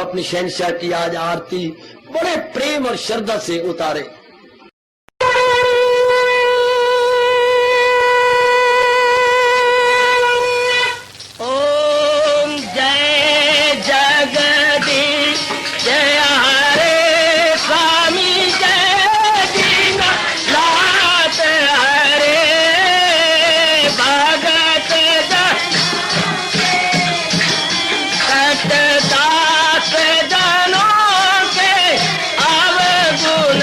अपनी शहनशाह की आज आरती बड़े प्रेम और श्रद्धा से उतारे। ओम जय जगदीश जय हरे स्वामी जय दीना लात हरे भगत सतदास जनों के अवगुण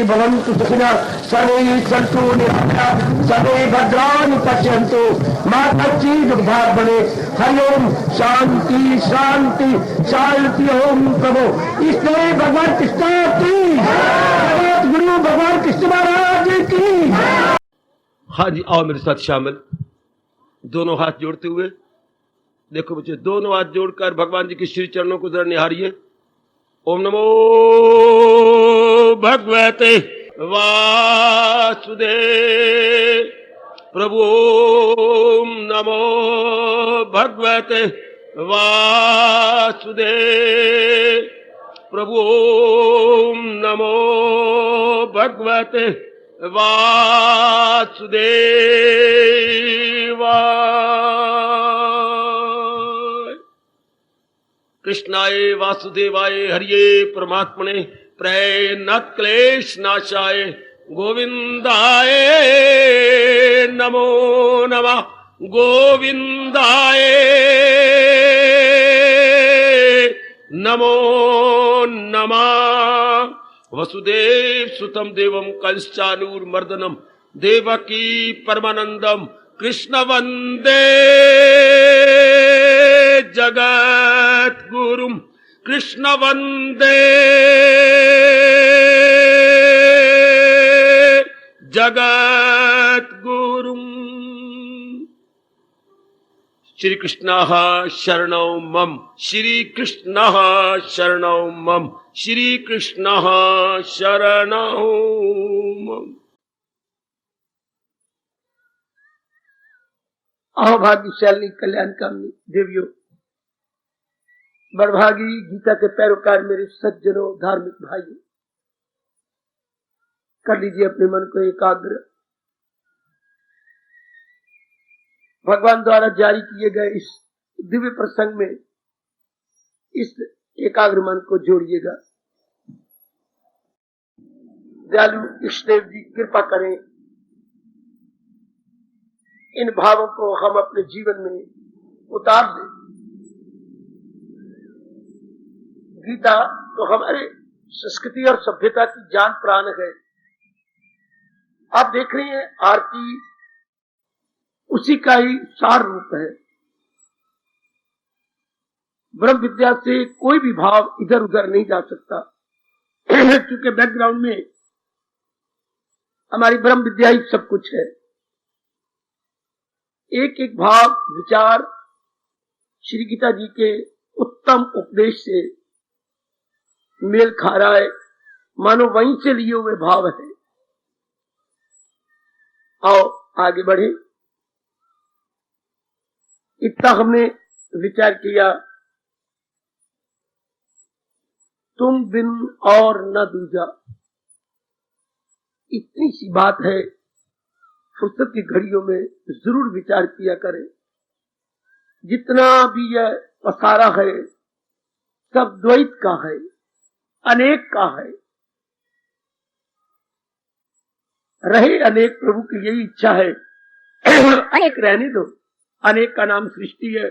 भवन्तु सुखिनः, सर्वे सन्तु निरामयाः, सर्वे भद्राणि पश्यन्तु मा कश्चित् दुर्भाग् भवेत्। हरि ओम शांति शांति शांति। ओम प्रभु इसलिए भगवान कृष्ण की, गुरु भगवान कृष्ण महाराज की। हाँ जी, आओ मेरे साथ शामिल, दोनों हाथ जोड़ते हुए। देखो बच्चे, दोनों हाथ जोड़कर भगवान जी के श्री चरणों को जरा निहारिए। ओम नमो भगवते वासुदेव। प्रभु ओम नमो भगवते वासुदेव। प्रभु ओम नमो भगवते वासुदेवाय। कृष्णाय वासुदेवाय हरिये परमात्मने प्रेरणात् क्लेश नाशाय गोविंदाय नमो नमः। गोविंदाय नमो नमः। वसुदेव सुतम देवम कंसचानूरमर्दनम देवकी परमानंदम कृष्ण वंदे जगत गुरुम। कृष्ण वंदे जगत गुरुम। श्री कृष्ण शरणौ मम। श्री कृष्ण शरणौ मम। श्री कृष्ण शरणौ मम। अहो भाग्यशाली कल्याणकामी देवियों, बड़भागी गीता के पैरोकार मेरे सज्जनों धार्मिक भाइयों, कर लीजिए अपने मन को एकाग्र। भगवान द्वारा जारी किए गए इस दिव्य प्रसंग में इस एकाग्र मन को जोड़िएगा। दयालु इष्टदेव जी कृपा करें, इन भावों को हम अपने जीवन में उतार दें। गीता तो हमारे संस्कृति और सभ्यता की जान प्राण है। आप देख रहे हैं आरती उसी का ही सार रूप है। ब्रह्म विद्या से कोई भी भाव इधर उधर नहीं जा सकता, क्योंकि बैकग्राउंड में हमारी ब्रह्म विद्या ही सब कुछ है। एक एक भाव विचार श्री गीता जी के उत्तम उपदेश से मेल खा रहा है, मानो वहीं से लिए हुए भाव है। आओ आगे बढ़े। इतना हमने विचार किया, तुम बिन और न दूजा। इतनी सी बात है, फुर्सत की घड़ियों में जरूर विचार किया करें। जितना भी यह पसारा है सब द्वैत का है, अनेक का है। रहे अनेक, प्रभु की यही इच्छा है। अनेक रहने दो। अनेक का नाम सृष्टि है,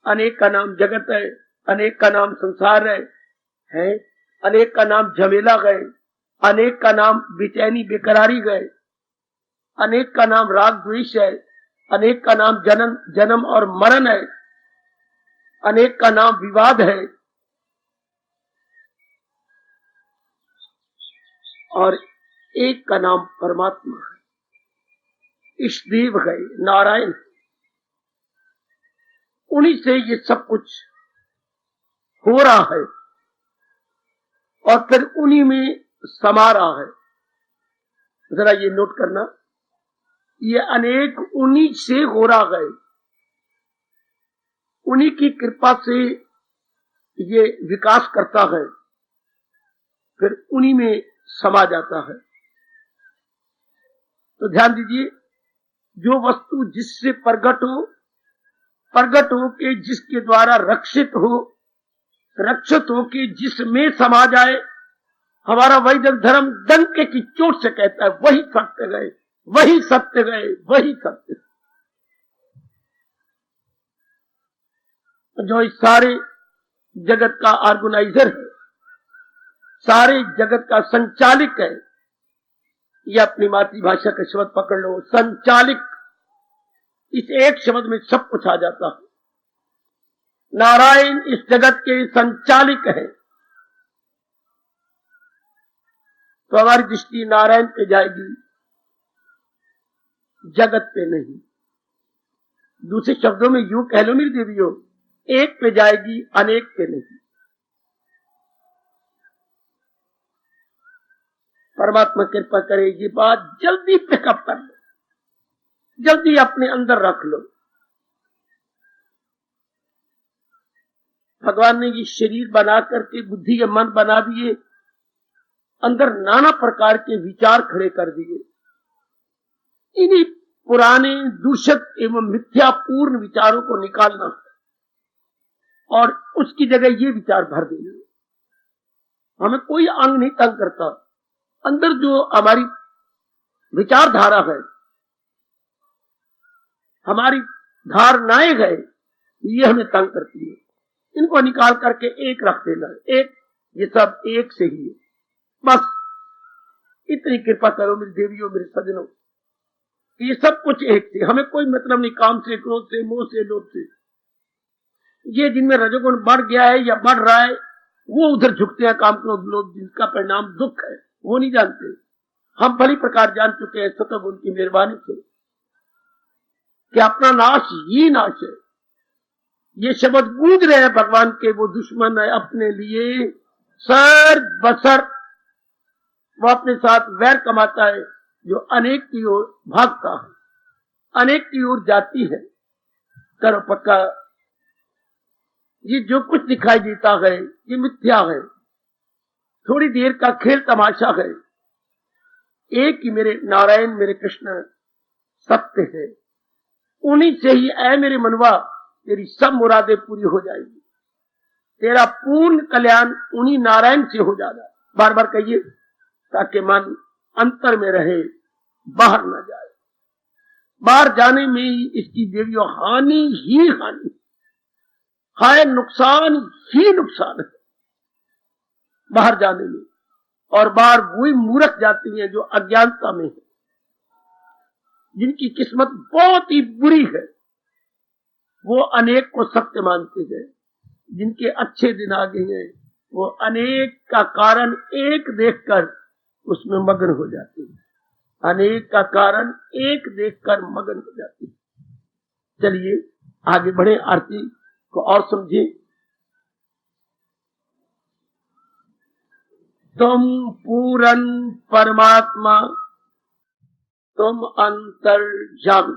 अनेक का नाम जगत है, अनेक का नाम संसार है, अनेक का नाम झमेला गए, अनेक का नाम बेचैनी बेकरारी गए, अनेक का नाम राग द्वेष है, अनेक का नाम जन्म और मरण है, अनेक का नाम विवाद है, और एक का नाम परमात्मा है, इष्टदेव है, नारायण। उन्हीं से ये सब कुछ हो रहा है और फिर उन्हीं में समा रहा है। जरा ये नोट करना, ये अनेक उन्हीं से हो रहा है, उन्हीं की कृपा से ये विकास करता है, फिर उन्हीं में समा जाता है। तो ध्यान दीजिए, जो वस्तु जिससे प्रकट हो के जिसके द्वारा रक्षित हो के जिसमें समा जाए, हमारा वैदिक धर्म डंके की चोट से कहता है वही सत्य गए, वही सत्य गए, वही सत्य। जो इस सारे जगत का ऑर्गेनाइजर है, सारे जगत का संचालक है, या अपनी मातृभाषा का शब्द पकड़ लो, संचालिक, इस एक शब्द में सब कुछ आ जाता है। नारायण इस जगत के संचालिक है, तो हमारी दृष्टि नारायण पे जाएगी, जगत पे नहीं। दूसरे शब्दों में यूं कह लो मेरी देवियों, एक पे जाएगी, अनेक पे नहीं। परमात्मा कृपा करे, ये बात जल्दी पिकअप कर लो, जल्दी अपने अंदर रख लो। भगवान ने ये शरीर बना करके बुद्धि के मन बना दिए, अंदर नाना प्रकार के विचार खड़े कर दिए। इन्हीं पुराने दूषित एवं मिथ्यापूर्ण विचारों को निकालना है और उसकी जगह ये विचार भर देना। हमें कोई अंग नहीं तंग करता, अंदर जो हमारी विचारधारा है, हमारी धारणाएं है, ये हमें तंग करती है। इनको निकाल करके एक रख देना है, एक, ये सब एक से ही है। बस इतनी कृपा करो मेरी देवियों, मेरे सज्जनों, ये सब कुछ एक से, हमें कोई मतलब नहीं काम से, क्रोध से, मोह से, लोभ से। ये जिनमें रजोगुण बढ़ गया है या बढ़ रहा है, वो उधर झुकते हैं, काम क्रोध लोभ, जिसका परिणाम दुख है, वो नहीं जानते। हम भली प्रकार जान चुके हैं सतब उनकी मेहरबानी से कि अपना नाश ही नाश है। ये शब्द गूंज रहे हैं भगवान के, वो दुश्मन है अपने लिए सर बसर, वो अपने साथ वैर कमाता है जो अनेक की ओर भागता है, अनेक की ओर जाती है। करो पक्का, ये जो कुछ दिखाई देता है ये मिथ्या है, थोड़ी देर का खेल तमाशा है। एक ही मेरे नारायण, मेरे कृष्ण सत्य है, उन्हीं से ही ऐ मेरे मनवा तेरी सब मुरादें पूरी हो जाएगी, तेरा पूर्ण कल्याण उन्हीं नारायण से हो जाएगा। बार बार कहिए ताकि मन अंतर में रहे, बाहर न जाए। बाहर जाने में ही इसकी देवियों हानि ही हानि है, नुकसान ही नुकसान है बाहर जाने में। और बाहर वही मूर्ख जाती हैं जो अज्ञानता में है, जिनकी किस्मत बहुत ही बुरी है, वो अनेक को सत्य मानते हैं। जिनके अच्छे दिन आ गए हैं, वो अनेक का कारण एक देखकर उसमें मग्न हो जाते हैं, अनेक का कारण एक देखकर मग्न हो जाते हैं। चलिए आगे बढ़े, आरती को और समझिए। तुम पूरन परमात्मा, तुम अंतर्यामी,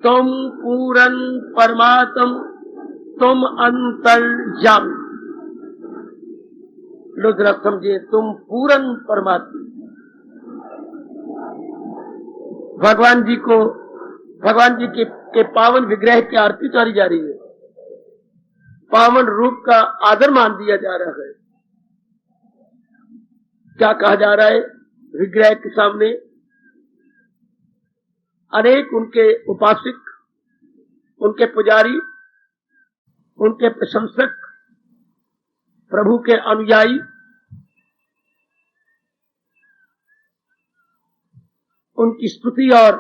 तुम पूरन परमात्म, तुम अंतर्यामी। लो जरा समझिए, तुम पूरन परमात्मा। भगवान जी को, भगवान जी के पावन विग्रह की आरती उतारी जा रही है, पावन रूप का आदर मान दिया जा रहा है। क्या कहा जा रहा है? विग्रह के सामने अनेक उनके उपासक, उनके पुजारी, उनके प्रशंसक, प्रभु के अनुयायी, उनकी स्तुति और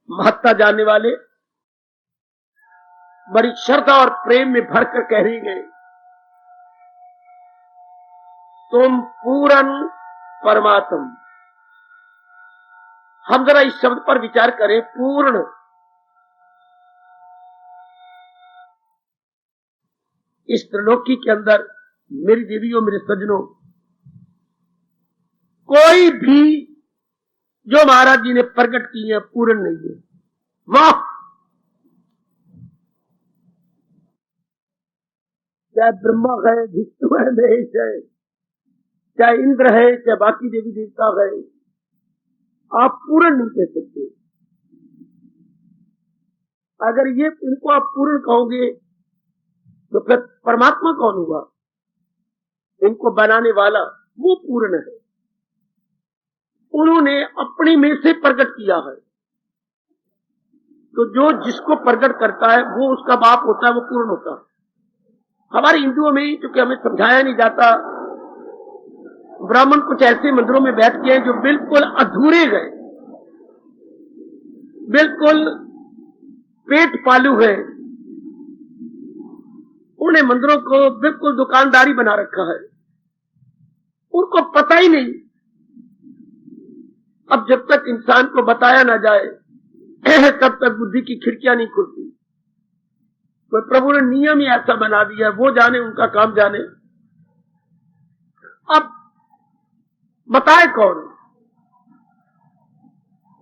महत्ता जानने वाले बड़ी श्रद्धा और प्रेम में भरकर कह रहे गए, तुम पूरन परमात्म। हम जरा इस शब्द पर विचार करें, पूर्ण। इस त्रिलोकी के अंदर मेरी देवियों, मेरे सज्जनों, कोई भी जो महाराज जी ने प्रकट की है पूर्ण नहीं है। वाह! चाहे ब्रह्मा है, विष्णु है, महेश है, चाहे इंद्र है, चाहे बाकी देवी देवता है, आप पूर्ण नहीं कह सकते। अगर ये इनको आप पूर्ण कहोगे तो फिर परमात्मा कौन हुआ? इनको बनाने वाला वो पूर्ण है, उन्होंने अपने में से प्रकट किया है। तो जो जिसको प्रकट करता है वो उसका बाप होता है, वो पूर्ण होता है। हमारे हिंदुओं में, क्योंकि हमें समझाया नहीं जाता, ब्राह्मण कुछ ऐसे मंदिरों में बैठ गए जो बिल्कुल अधूरे गए, बिल्कुल पेट पालू है। उन्हें मंदिरों को बिल्कुल दुकानदारी बना रखा है, उनको पता ही नहीं। अब जब तक इंसान को बताया ना जाए तब तक बुद्धि की खिड़कियां नहीं खुलती। कोई प्रभु ने नियम ही ऐसा बना दिया, वो जाने, उनका काम जाने। अब बताए कौन?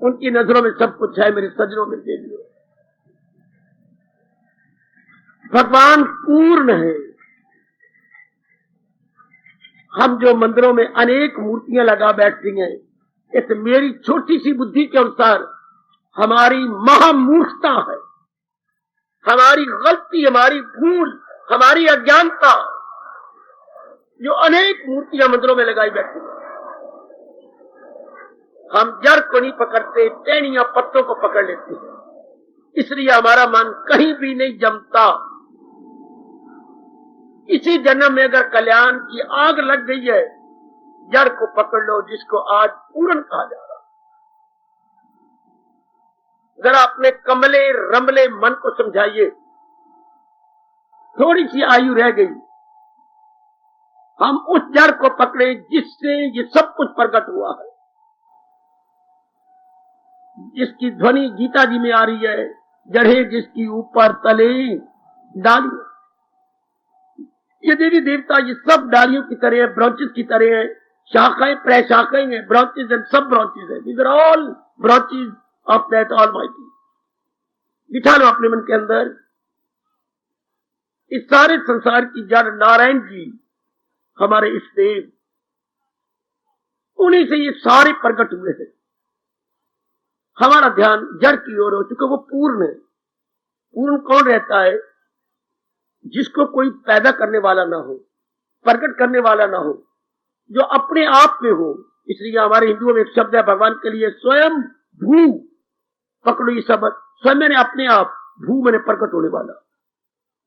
उनकी नजरों में सब कुछ है, मेरे सज्जनों में दे दिए। भगवान पूर्ण है। हम जो मंदिरों में अनेक मूर्तियां लगा बैठती हैं, इस मेरी छोटी सी बुद्धि के अनुसार हमारी महामूर्खता है, हमारी गलती, हमारी भूल, हमारी अज्ञानता, जो अनेक मूर्तियां मंदिरों में लगाई बैठी हैं। हम जड़ को नहीं पकड़ते, टहनियां पत्तों को पकड़ लेते हैं, इसलिए हमारा मन कहीं भी नहीं जमता। इसी जन्म में अगर कल्याण की आग लग गई है, जड़ को पकड़ लो, जिसको आज पूर्ण कहा जा रहा। जरा अपने कमले रमले मन को समझाइए, थोड़ी सी आयु रह गई, हम उस जड़ को पकड़े जिससे ये सब कुछ प्रकट हुआ है, जिसकी ध्वनि गीता जी में आ रही है, जड़े जिसकी ऊपर तले डालियां। ये देवी देवता ये सब डालियों की तरह है, ब्रांचेस की तरह है, शाखाएं प्रशाखाएं हैं, ब्रांचेस एंड सब ब्रांचेस है। These are all branches of that almighty. बिठा लो अपने मन के अंदर, इस सारे संसार की जड़ नारायण जी, हमारे इष्ट देव, उन्हीं से ये सारे प्रकट हुए हैं। हमारा ध्यान जड़ की ओर हो चुका, वो पूर्ण है। पूर्ण कौन रहता है? जिसको कोई पैदा करने वाला ना हो, प्रकट करने वाला ना हो, जो अपने आप में हो। इसलिए हमारे हिंदुओं में एक शब्द है भगवान के लिए, स्वयं भू। पकड़ो ये शब्द, स्वयं मैंने अपने आप, भू मैंने प्रकट होने वाला,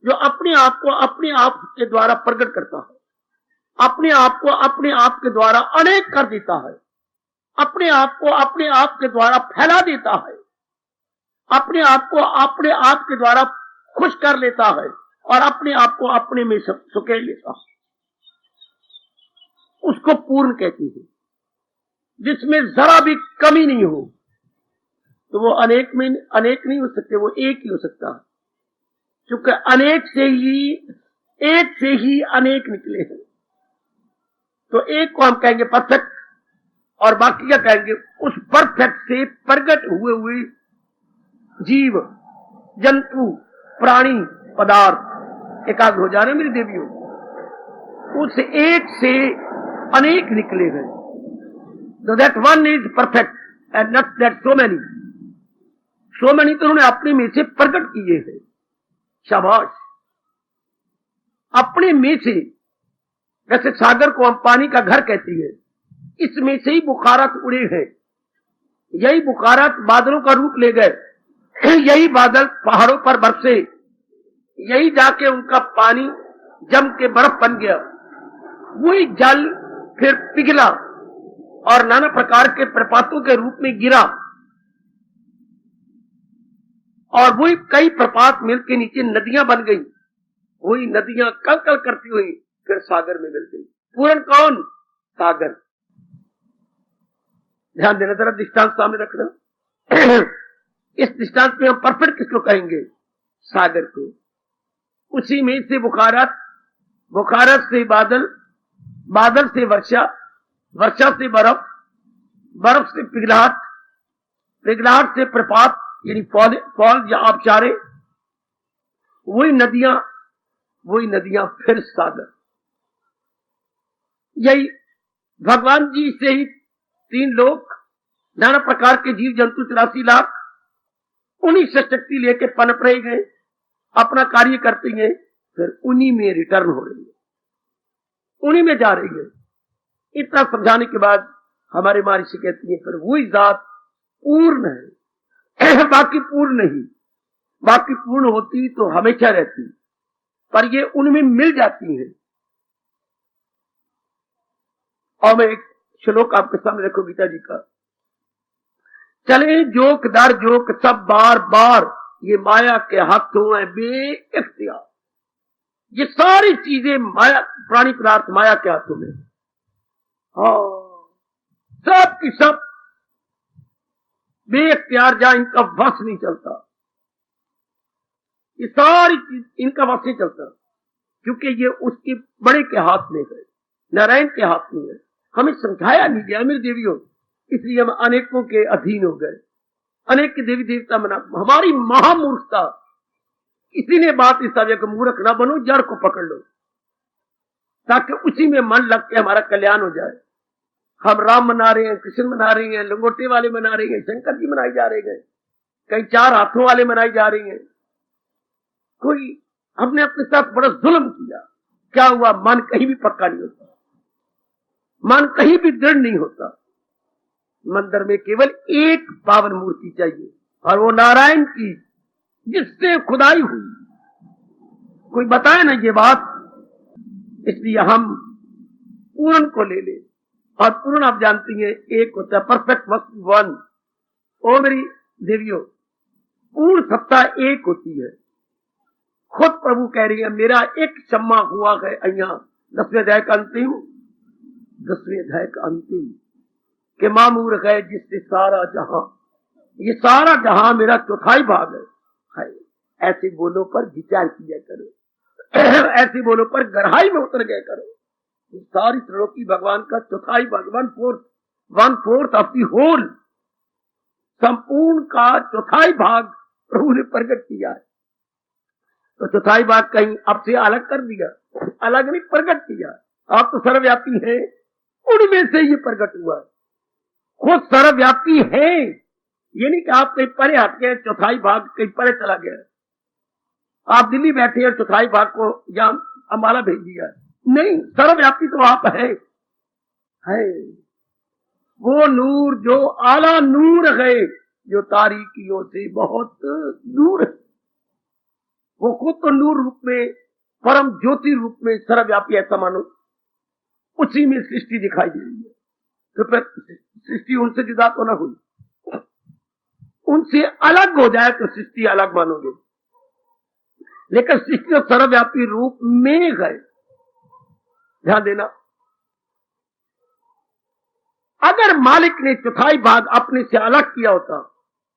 जो अपने आप को अपने आप के द्वारा प्रकट करता है, अपने आप को अपने आप के द्वारा अनेक कर देता है, अपने आप को अपने आप के द्वारा फैला देता है, अपने आप को अपने आप के द्वारा खुश कर लेता है और अपने आप को अपने में सुकेड़ लेता है। उसको पूर्ण कहती है, जिसमें जरा भी कमी नहीं हो। तो वो अनेक में अनेक नहीं हो सकते, वो एक ही हो सकता है, क्योंकि एक से ही अनेक निकले हैं। तो एक को हम कहेंगे परफेक्ट, और बाकी क्या कहेंगे? उस परफेक्ट से प्रकट हुए जीव, जंतु, प्राणी, पदार्थ एकाग्र हो जा रहे हैं मेरी देवियों। उस एक से अनेक निकले हैं। So that one is perfect and not that so many तो उन्होंने अपने में से प्रकट किए हैं। शाबाश। अपने में से, जैसे सागर को हम पानी का घर कहते हैं, इसमें से ही बुखारात उड़े हैं। यही बुखारात बादलों का रूप ले गए, यही बादल पहाड़ों पर बरसे, यही जाके उनका पानी जम के बर्फ बन गया, वही जल फिर पिघला और नाना प्रकार के प्रपातों के रूप में गिरा, और वही कई प्रपात मिलकर नीचे नदियां बन गई। वही नदियां कल कल करती हुई फिर सागर में मिल गई। पूर्ण कौन? सागर। ध्यान देना, जरा दृष्टांत सामने रखना। इस दृष्टांत में हम परफेक्ट किसको कहेंगे? सागर को। उसी में से बुखारत, बुखारत से बादल, बादल से वर्षा, वर्षा से बर्फ, बर्फ से पिघलाहट, पिघलाहट से प्रपात यानी फॉल या आबशारे, वही नदियां फिर सागर। यही भगवान जी से ही 3 लोग, नाना प्रकार के जीव जंतु 83 लाख, उन्हीं से शक्ति लेके पनप रहे गए, अपना कार्य करते हैं, फिर उन्हीं में रिटर्न हो रही है, उन्हीं में जा रही है। इतना समझाने के बाद हमारे महर्षि कहती है फिर वही जात पूर्ण है, बाकी पूर्ण नहीं। बाकी पूर्ण होती तो हमेशा रहती, पर ये उनमें मिल जाती है। और मैं एक श्लोक आपके सामने रखूं गीता जी का। चले जोक दर जोक सब बार बार, ये माया के हाथों है बेइख्तियार। ये सारी चीजें माया, प्राणी पदार्थ माया के हाथों में, हाँ, सब की सब बेइख्तियार, जहां इनका वश नहीं चलता, ये सारी चीज इनका वश नहीं चलता, क्योंकि ये उसके बड़े के हाथ में है, नारायण के हाथ में है। हमें समझाया नहीं गया मेरे देवियों, इसलिए हम अनेकों के अधीन हो गए, अनेक के देवी देवता मना। हमारी महामूर्खता, किसी ने बात इस तरह को मूर्ख ना बनो, जड़ को पकड़ लो, ताकि उसी में मन लग के हमारा कल्याण हो जाए। हम राम मना रहे हैं, कृष्ण मना रहे हैं, लंगोटे वाले मना रहे हैं, शंकर जी मनाई जा रहे हैं, कई 4 हाथों वाले मनाई जा रही हैं। कोई हमने अपने साथ बड़ा जुल्म किया। क्या हुआ? मन कहीं भी पक्का नहीं होता, मन कहीं भी दृढ़ नहीं होता। मंदिर में केवल एक पावन मूर्ति चाहिए, और वो नारायण की, जिससे खुदाई हुई। कोई बताए ना ये बात, इसलिए हम पूर्ण को ले ले। और पूर्ण आप जानती हैं एक होता है, परफेक्ट वस्तु वन। ओ मेरी देवियों, पूर्ण सत्ता एक होती है। खुद प्रभु कह रही है, मेरा एक क्षमा हुआ है। अहिया 10वें अध्याय का अंतिम, 10वें अध्याय का अंतिम, कि मां मूर्ख है जिससे सारा जहां, ये सारा जहां मेरा चौथाई भाग है। ऐसे बोलों पर विचार किया करो, ऐसे बोलों पर गहराई में उतर गया करो। सारी त्रिलोकी भगवान का चौथाई भाग, 1/4 ऑफ द होल, संपूर्ण का चौथाई भाग प्रभु ने प्रकट किया है। तो चौथाई भाग कहीं अब से अलग कर दिया, अलग नहीं, प्रकट किया। आप तो सर्वव्यापी हैं, उनमें से ये प्रकट हुआ है। खुद सर्वव्यापी है, ये नहीं कि आप कहीं परे हट गए, चौथाई भाग कहीं परे चला गया। आप दिल्ली बैठे और चौथाई भाग को यहां अम्बाला भेज दिया, नहीं, सर्वव्यापी तो आप है। वो नूर जो आला नूर है, जो तारीकियों से बहुत दूर है, वो खुद तो नूर रूप में, परम ज्योति रूप में सर्वव्यापी, ऐसा मानो। उसी में सृष्टि दिखाई दे रही है। तो फिर सृष्टि उनसे जुदा तो ना हुई, उनसे अलग हो जाए तो सृष्टि अलग मानोगे, लेकिन सृष्टि और सर्वव्यापी रूप में है। ध्यान देना, अगर मालिक ने चौथाई भाग अपने से अलग किया होता,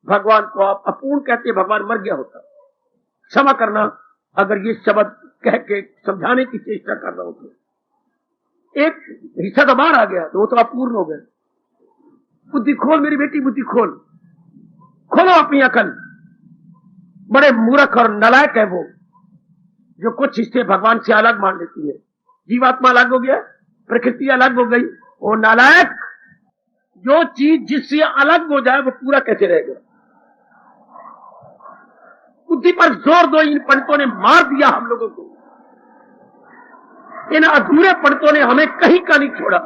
भगवान को आप अपूर्ण कहते, भगवान मर गया होता। क्षमा करना अगर ये शब्द कह के समझाने की चेष्टा कर रहा हूं तो, एक हिस्सा तो बाहर आ गया तो वो तो अपूर्ण हो गए। बुद्धि खोल मेरी बेटी, बुद्धि खोल, खोलो अपनी अकल। बड़े मूर्ख और नालायक है वो, जो कुछ हिस्से भगवान से अलग मान लेती है। जीवात्मा अलग हो गया, प्रकृति अलग हो गई, वो नालायक। जो चीज जिससे अलग हो जाए वो पूरा कैसे रहेगा? बुद्धि पर जोर दो, इन पंडितों ने मार दिया हम लोगों को। इन अधूरे पंडितों ने हमें कहीं का नहीं छोड़ा,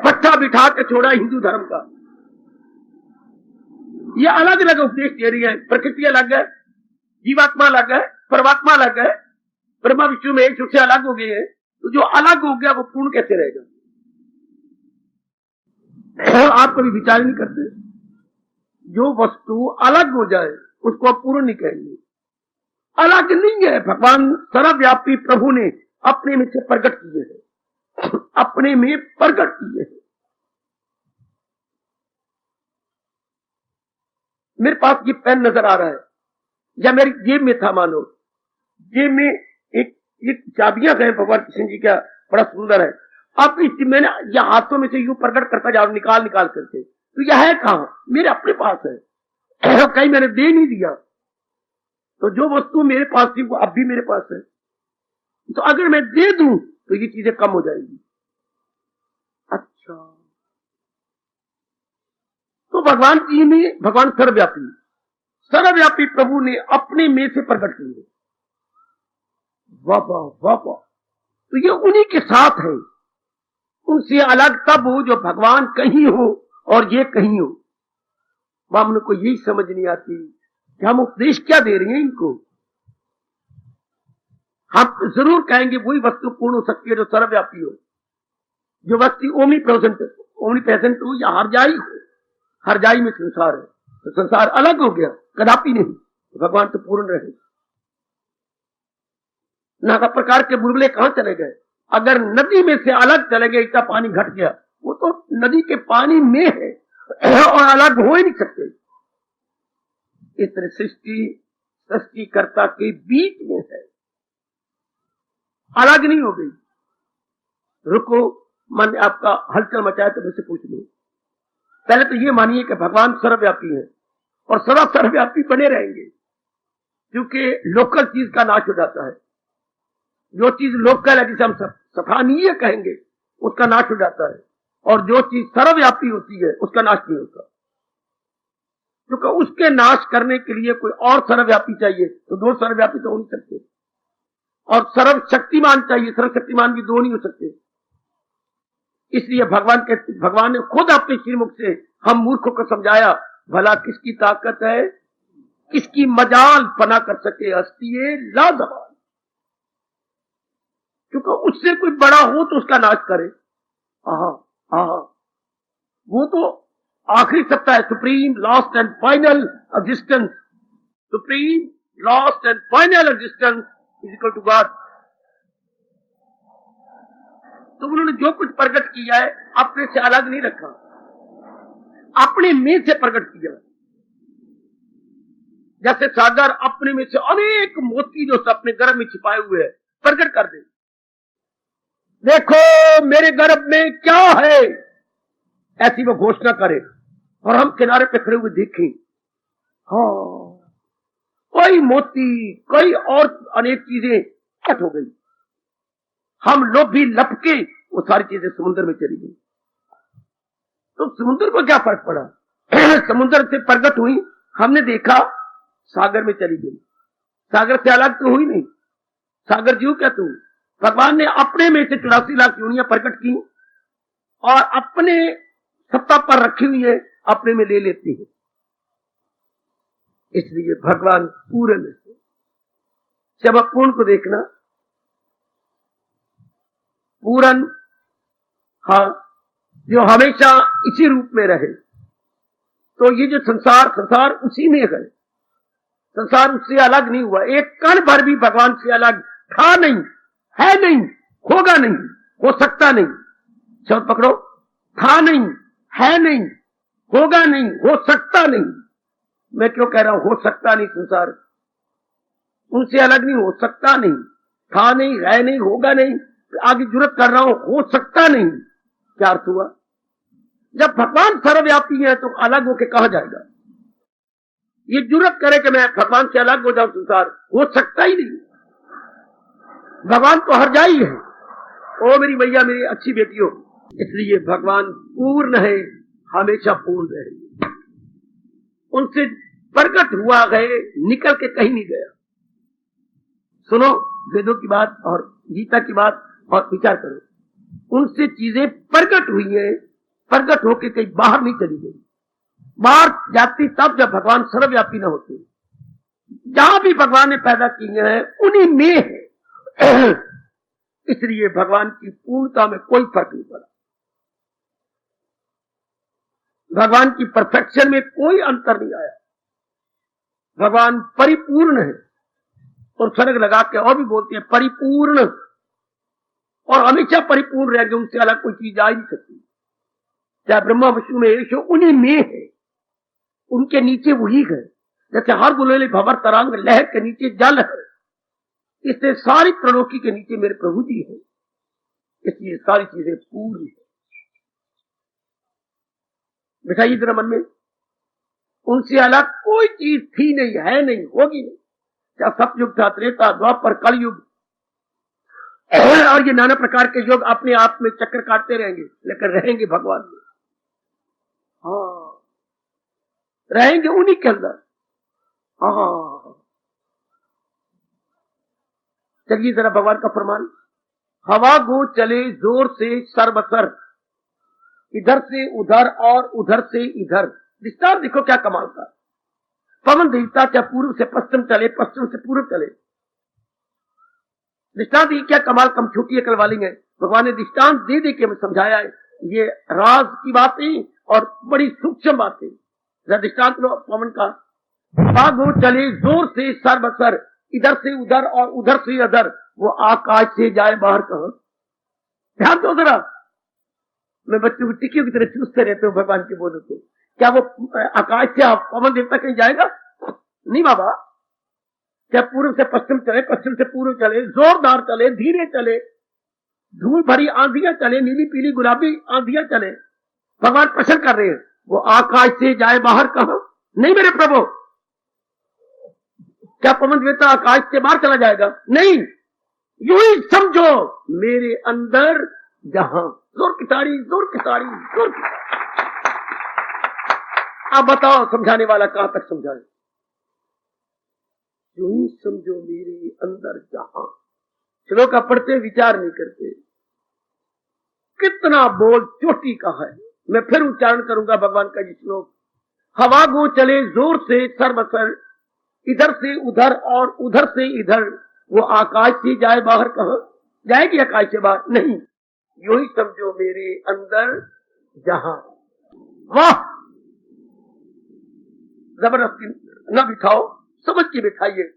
बच्चा बिठा के छोड़ा हिंदू धर्म का। ये अलग अलग उपदेश दे रही है। प्रकृति अलग है, जीवात्मा अलग है, परमात्मा अलग है, ब्रह्मा विष्णु में एक से अलग हो गए हैं। तो जो अलग हो गया वो पूर्ण कैसे रहेगा? आप कभी विचार नहीं करते? जो वस्तु अलग हो जाए उसको आप पूर्ण नहीं कहेंगे। अलग नहीं है, भगवान सर्वव्यापी प्रभु ने अपने में से प्रकट किए हैं, अपने में प्रकट किए हैं। मेरे पास ये पेन नजर आ रहा है, या मेरी जेब में था, मानो जेब में एक चाबियां हैं भगवान कृष्ण जी का, बड़ा सुंदर है। अब मैंने यह हाथों में से यूं प्रकट करता जा रहा, निकाल निकाल करके, तो यह है कहां? मेरे अपने पास है, कहीं मैंने दे नहीं दिया। तो जो वस्तु मेरे पास थी वो अब भी मेरे पास है। तो अगर मैं दे दूं तो ये चीजें कम हो जाएंगी। अच्छा, तो भगवान जी ने, भगवान सर्वव्यापी प्रभु ने अपने में से प्रकट किए। वाह वाह वाह। तो ये उन्हीं के साथ है। उनसे अलग तब हो जो भगवान कहीं हो और ये कहीं हो। ब्राह्मण को यही समझ नहीं आती कि हम उपदेश क्या दे रहे हैं इनको। हम जरूर कहेंगे वही वस्तु पूर्ण हो सकती है जो सर्वव्यापी हो, जो व्यक्ति ओमनी प्रेजेंट हो या हरजाई हो, हरजाई में संसार है, तो संसार अलग हो गया, कदापि नहीं। तो भगवान तो पूर्ण रहे। नाना प्रकार के बुलबुले कहां चले गए? अगर नदी में से अलग चले गए, इतना पानी घट गया, वो तो नदी के पानी में है और अलग हो ही नहीं सकते। इस तरह सृष्टिकर्ता के बीच में है, अलग नहीं हो गई। रुको, मन ने आपका हलचल मचाया तो मुझसे पूछ लो। पहले तो ये मानिए कि भगवान सर्वव्यापी है और सदा सर्वव्यापी बने रहेंगे, क्योंकि लोकल चीज का नाश हो जाता है। जो चीज लोकल है, जिसे हम स्थानीय कहेंगे, उसका नाश हो जाता है, और जो चीज सर्वव्यापी होती है उसका नाश नहीं होता। क्योंकि उसके नाश करने के लिए कोई और सर्वव्यापी चाहिए, तो दो सर्वव्यापी तो हो नहीं सकते, और सर्वशक्तिमान चाहिए, सर्वशक्तिमान भी दो नहीं हो सकते। इसलिए भगवान ने खुद अपने श्रीमुख से हम मूर्खों को समझाया, भला किसकी ताकत है, किसकी मजाल फना कर सके हस्ती लाजवाल। क्योंकि उससे कोई बड़ा हो तो उसका नाश करे। वो तो आखिरी सत्ता है, supreme last and final existence. Supreme last and final existence is equal to God. तो उन्होंने जो कुछ प्रकट किया है अपने से अलग नहीं रखा, अपने में से प्रकट किया। जैसे सागर अपने में से अनेक मोती जो अपने गर्भ में छिपाए हुए हैं प्रकट कर दे। देखो मेरे गर्भ में क्या है, ऐसी वो घोषणा करे और हम किनारे पे खड़े हुए देखें। हाँ, कोई मोती, कोई और अनेक चीजें कट हो गई, हम लोग भी लपके वो सारी चीजें समुद्र में चली गई। तो समुद्र को क्या फर्क पड़ा? समुद्र से प्रकट हुई, हमने देखा, सागर में चली गई। सागर से अलग तो हुई नहीं, सागर जीव क्या तू? भगवान ने अपने में से 84 लाख योनियां प्रकट की और अपने सत्ता पर रखी हुई है, अपने में ले लेती है। इसलिए भगवान पूर्ण है। जब आप पूर्ण को देखना, पूर्ण, हाँ, जो हमेशा इसी रूप में रहे, तो ये जो संसार उसी में है। संसार उससे अलग नहीं हुआ, एक कण भर भी भगवान से अलग था नहीं, है नहीं, होगा नहीं, हो सकता नहीं। शब्द पकड़ो, था नहीं, है नहीं, होगा नहीं, हो सकता नहीं। मैं क्यों कह रहा हूं हो सकता नहीं? संसार उनसे अलग नहीं, हो सकता नहीं, था नहीं, है नहीं, होगा नहीं। आगे जुर्रत कर रहा हूं, हो सकता नहीं। क्या अर्थ हुआ? जब भगवान सर्वव्यापी है तो अलग होके कहा जाएगा? ये जुर्रत करे कि मैं भगवान से अलग हो जाऊं, संसार हो सकता ही नहीं। भगवान तो हर जाई है। ओ मेरी मैया, मेरी अच्छी बेटियों, इसलिए भगवान पूर्ण है, हमेशा पूर्ण रहेंगे। उनसे प्रकट हुआ गए, निकल के कहीं नहीं गया। सुनो वेदों की बात और गीता की बात और विचार करो। उनसे चीजें प्रकट हुई है, प्रकट होके कहीं बाहर नहीं चली गई। बाहर जाती तब जब भगवान सर्वव्यापी न होते। जहां भी भगवान ने पैदा किए हैं उन्हीं में है। इसलिए भगवान की पूर्णता में कोई फर्क नहीं पड़ा, भगवान की परफेक्शन में कोई अंतर नहीं आया। भगवान परिपूर्ण है, और स्वर्ग लगा के और भी बोलते हैं परिपूर्ण, और हमेशा परिपूर्ण रहेंगे, उनसे अलग कोई चीज आ ही नहीं सकती। चाहे ब्रह्मा विष्णु में यश हो, उन्हीं में है, उनके नीचे वही है। जैसे हर बुलेली भंवर तरंग लहर के नीचे जल है, इससे सारी त्रिलोकी के नीचे मेरे प्रभु जी है। इसलिए सारी चीजें पूर्ण है। बिठाइए जरा मन में, उनसे अलग कोई चीज थी नहीं, है नहीं, होगी नहीं। क्या सतयुग था, त्रेता, द्वापर, कलयुग और ये नाना प्रकार के युग अपने आप में चक्कर काटते रहेंगे, लेकिन रहेंगे भगवान में। हाँ, रहेंगे उन्हीं के अंदर। हाँ, चलिए जरा भगवान का फरमान। हवा गो चले जोर से सर्वसर, इधर से उधर और उधर से इधर। विस्तार देखो क्या कमाल का। पवन देवता चाहे पूर्व से पश्चिम चले, पश्चिम से पूर्व चले। विस्तार देखिए क्या कमाल, कम छोटी अकल वाली है। भगवान ने दृष्टांत दे दे के हमें समझाया है। ये राज की बातें और बड़ी सूक्ष्म बातें। दृष्टांत लो पवन का, भाग वो चले जोर से सर बसर, इधर से उधर और उधर से इधर, वो आकाश से जाए बाहर कहां। ध्यान दो जरा, मैं बच्चों की टिक्कियों की तरह चूसते रहते हूँ भगवान के बोलों को। क्या वो आकाश से पवन देवता कहीं जाएगा? नहीं बाबा। चाहे पूर्व से पश्चिम चले, पश्चिम से पूर्व चले, जोरदार चले, धीरे चले, धूल भरी आंधियां चले, नीली पीली गुलाबी आंधियां चले, भगवान पसंद कर रहे हैं। वो आकाश से जाए बाहर कहां? नहीं मेरे प्रभु। क्या पवन देवता आकाश से बाहर चला जाएगा? नहीं। यूं ही समझो मेरे अंदर जहां। जोर की ताड़ी, जोर की ताड़ी, जोर की। आप बताओ समझाने वाला कहां तक समझाए? यूं ही समझो मेरे अंदर जहां। श्लोक पढ़ते विचार नहीं करते। कितना बोल चोटी का है। मैं फिर उच्चारण करूंगा भगवान का ये श्लोक। हवा गो चले जोर से सर्वसर, इधर से उधर और उधर से इधर, वो आकाश से जाए बाहर कहां? जाएगी आकाश से बाहर? नहीं। यूं ही समझो मेरे अंदर जहां। वाह, जबरदस्ती न बिठाओ, समझ के बिठाइए।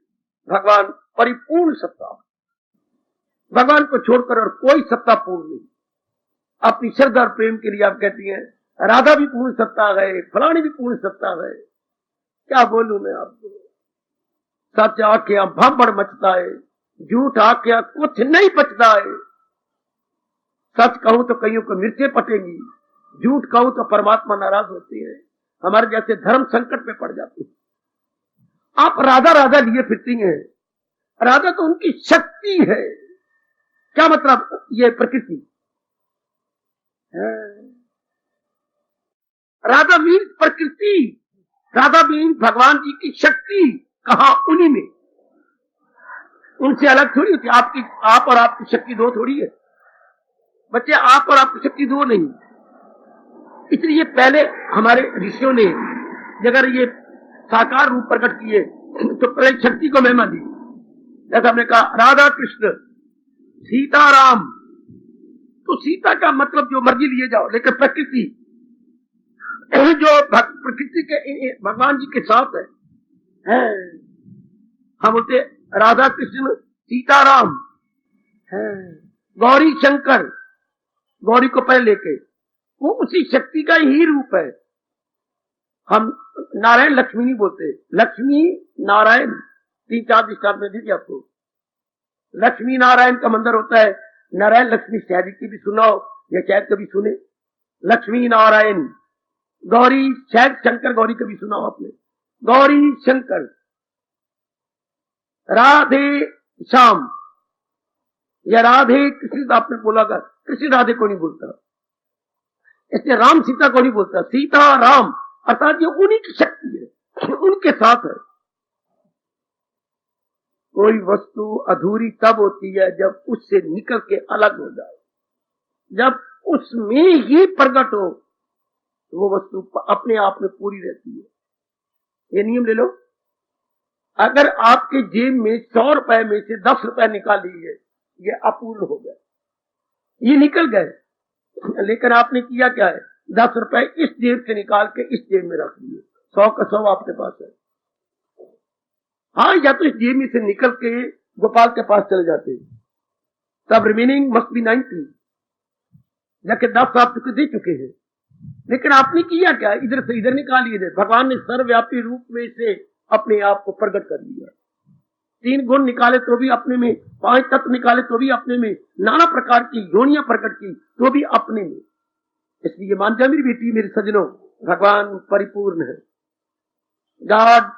भगवान परिपूर्ण सत्ता, भगवान को छोड़कर और कोई सत्ता पूर्ण नहीं। अपनी श्रद्धा और प्रेम के लिए आप कहती हैं राधा भी पूर्ण सत्ता है, फलानी भी पूर्ण सत्ता है। क्या बोलूं मैं आपको? सच आख्या भांबड़ मचता है, झूठ आख्या कुछ नहीं बचता है। सच कहूं तो कईयों को मिर्चें पटेंगी, झूठ कहूं तो परमात्मा नाराज होती है, हमारे जैसे धर्म संकट में पड़ जाते हैं। आप राधा राधा लिए फिरती हैं। राधा तो उनकी शक्ति है। क्या मतलब? ये प्रकृति है। राधा मीन प्रकृति, राधा मीन भगवान जी की शक्ति। कहा? उन्हीं में। उनसे अलग थोड़ी होती। आपकी, आप और आपकी शक्ति दो थोड़ी है बच्चे। आप और आपकी शक्ति दो नहीं। इसलिए पहले हमारे ऋषियों ने अगर ये साकार रूप प्रकट किए तो पहले शक्ति को महिमा दी। जैसा हमने कहा राधा कृष्ण सीताराम, तो सीता का मतलब जो मर्जी लिए जाओ, लेकिन प्रकृति जो प्रकृति के भगवान जी के साथ है। हम बोलते राधा कृष्ण सीताराम है। गौरी शंकर, गौरी को पहले लेके, वो उसी शक्ति का ही रूप है। हम नारायण लक्ष्मी नहीं बोलते, लक्ष्मी नारायण 3-4 दृष्टांत में दीजिए आपको। लक्ष्मी नारायण का मंदिर होता है। नारायण लक्ष्मी शायद की भी सुनाओ या शायद कभी सुने। लक्ष्मी नारायण, गौरी, शायद शंकर गौरी कभी सुनाओ आपने। गौरी शंकर, राधे श्याम या राधे कृष्ण आपने बोला, कृष्ण राधे को नहीं बोलता। इसलिए राम सीता को नहीं बोलता, सीता राम, अर्थात ये उन्हीं की शक्ति है, उनके साथ है। कोई वस्तु अधूरी तब होती है जब उससे निकल के अलग हो जाए। जब उसमें ही प्रकट हो तो वो वस्तु अपने आप में पूरी रहती है। ये नियम ले लो। अगर आपके जेब में 100 रुपए में से 10 रुपए निकाल लिए, ये अपूर्ण हो गए, ये निकल गए। लेकिन आपने किया क्या है? 10 रुपए इस जेब से निकाल के इस जेब में रख दिए, 100 का 100 आपके पास है। हाँ, या तो इस जेब में से निकल के गोपाल के पास चले जाते, तब रिमेनिंग मस्ट बी 90, जाके 10 आप चुके दे चुके हैं। लेकिन आपने किया क्या? इधर से इधर निकाल लिए। भगवान ने सर्वव्यापी रूप में से अपने आप को प्रकट कर दिया। 3 गुण निकाले तो भी अपने में, 5 तत्व निकाले तो भी अपने में, नाना प्रकार की योनियां प्रकट की तो भी अपने में। इसलिए मान जा मेरी बेटी, मेरे सजनों, भगवान परिपूर्ण है। गॉड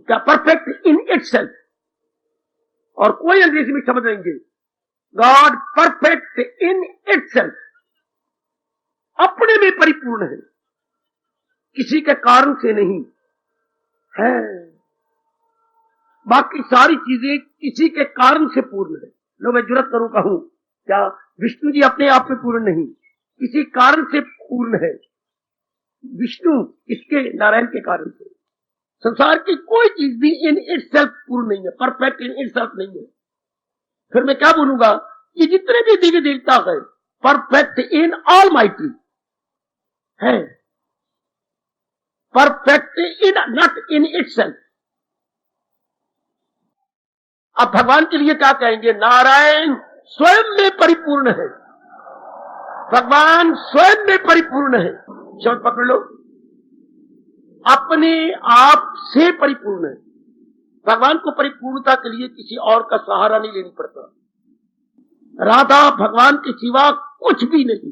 का परफेक्ट इन इटसेल्फ, और कोई अंग्रेजी में समझ लेंगे, गॉड परफेक्ट इन इटसेल्फ, अपने में परिपूर्ण है, किसी के कारण से नहीं है। बाकी सारी चीजें किसी के कारण से पूर्ण है। लो मैं जुर्रत करूं कहूं, क्या विष्णु जी अपने आप में पूर्ण नहीं, किसी कारण से पूर्ण है। विष्णु इसके नारायण के कारण से। संसार की कोई चीज भी इन इटसेल्फ पूर्ण नहीं है, परफेक्ट इन इटसेल्फ नहीं है। फिर मैं क्या बोलूंगा ये जितने भी देवी देवता है परफेक्ट इन ऑल माइटी है, perfect in not in itself. अब भगवान के लिए क्या कहेंगे? नारायण स्वयं में परिपूर्ण है, भगवान स्वयं में परिपूर्ण है। शब्द पकड़ लो, अपने आप से परिपूर्ण है। भगवान को परिपूर्णता के लिए किसी और का सहारा नहीं लेना पड़ता। राधा भगवान के सिवा कुछ भी नहीं।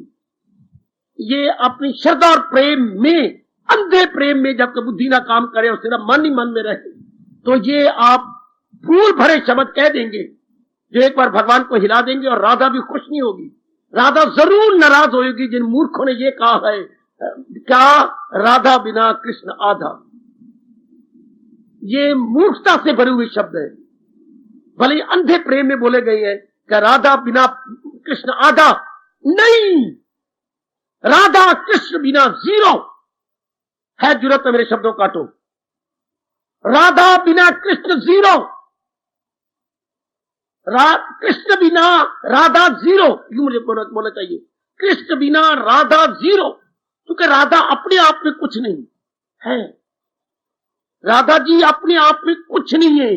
ये अपनी श्रद्धा और प्रेम में, अंधे प्रेम में जब तक बुद्धि ना काम करे और सिर्फ मन ही मन में रहे, तो ये आप फूल भरे शब्द कह देंगे जो एक बार भगवान को हिला देंगे, और राधा भी खुश नहीं होगी। राधा जरूर नाराज होगी। जिन मूर्खों ने ये कहा है क्या राधा बिना कृष्ण आधा, ये मूर्खता से भरे हुए शब्द है। भले ही अंधे प्रेम में बोले गए हैं कि राधा बिना कृष्ण आधा, नहीं, राधा कृष्ण बिना जीरो है। जरूरत है मेरे शब्दों काटो, राधा बिना कृष्ण जीरो, कृष्ण बिना राधा जीरो, यूं मुझे बोलना चाहिए, कृष्ण बिना राधा जीरो, क्योंकि राधा अपने आप में कुछ नहीं है। राधा जी अपने आप में कुछ नहीं है।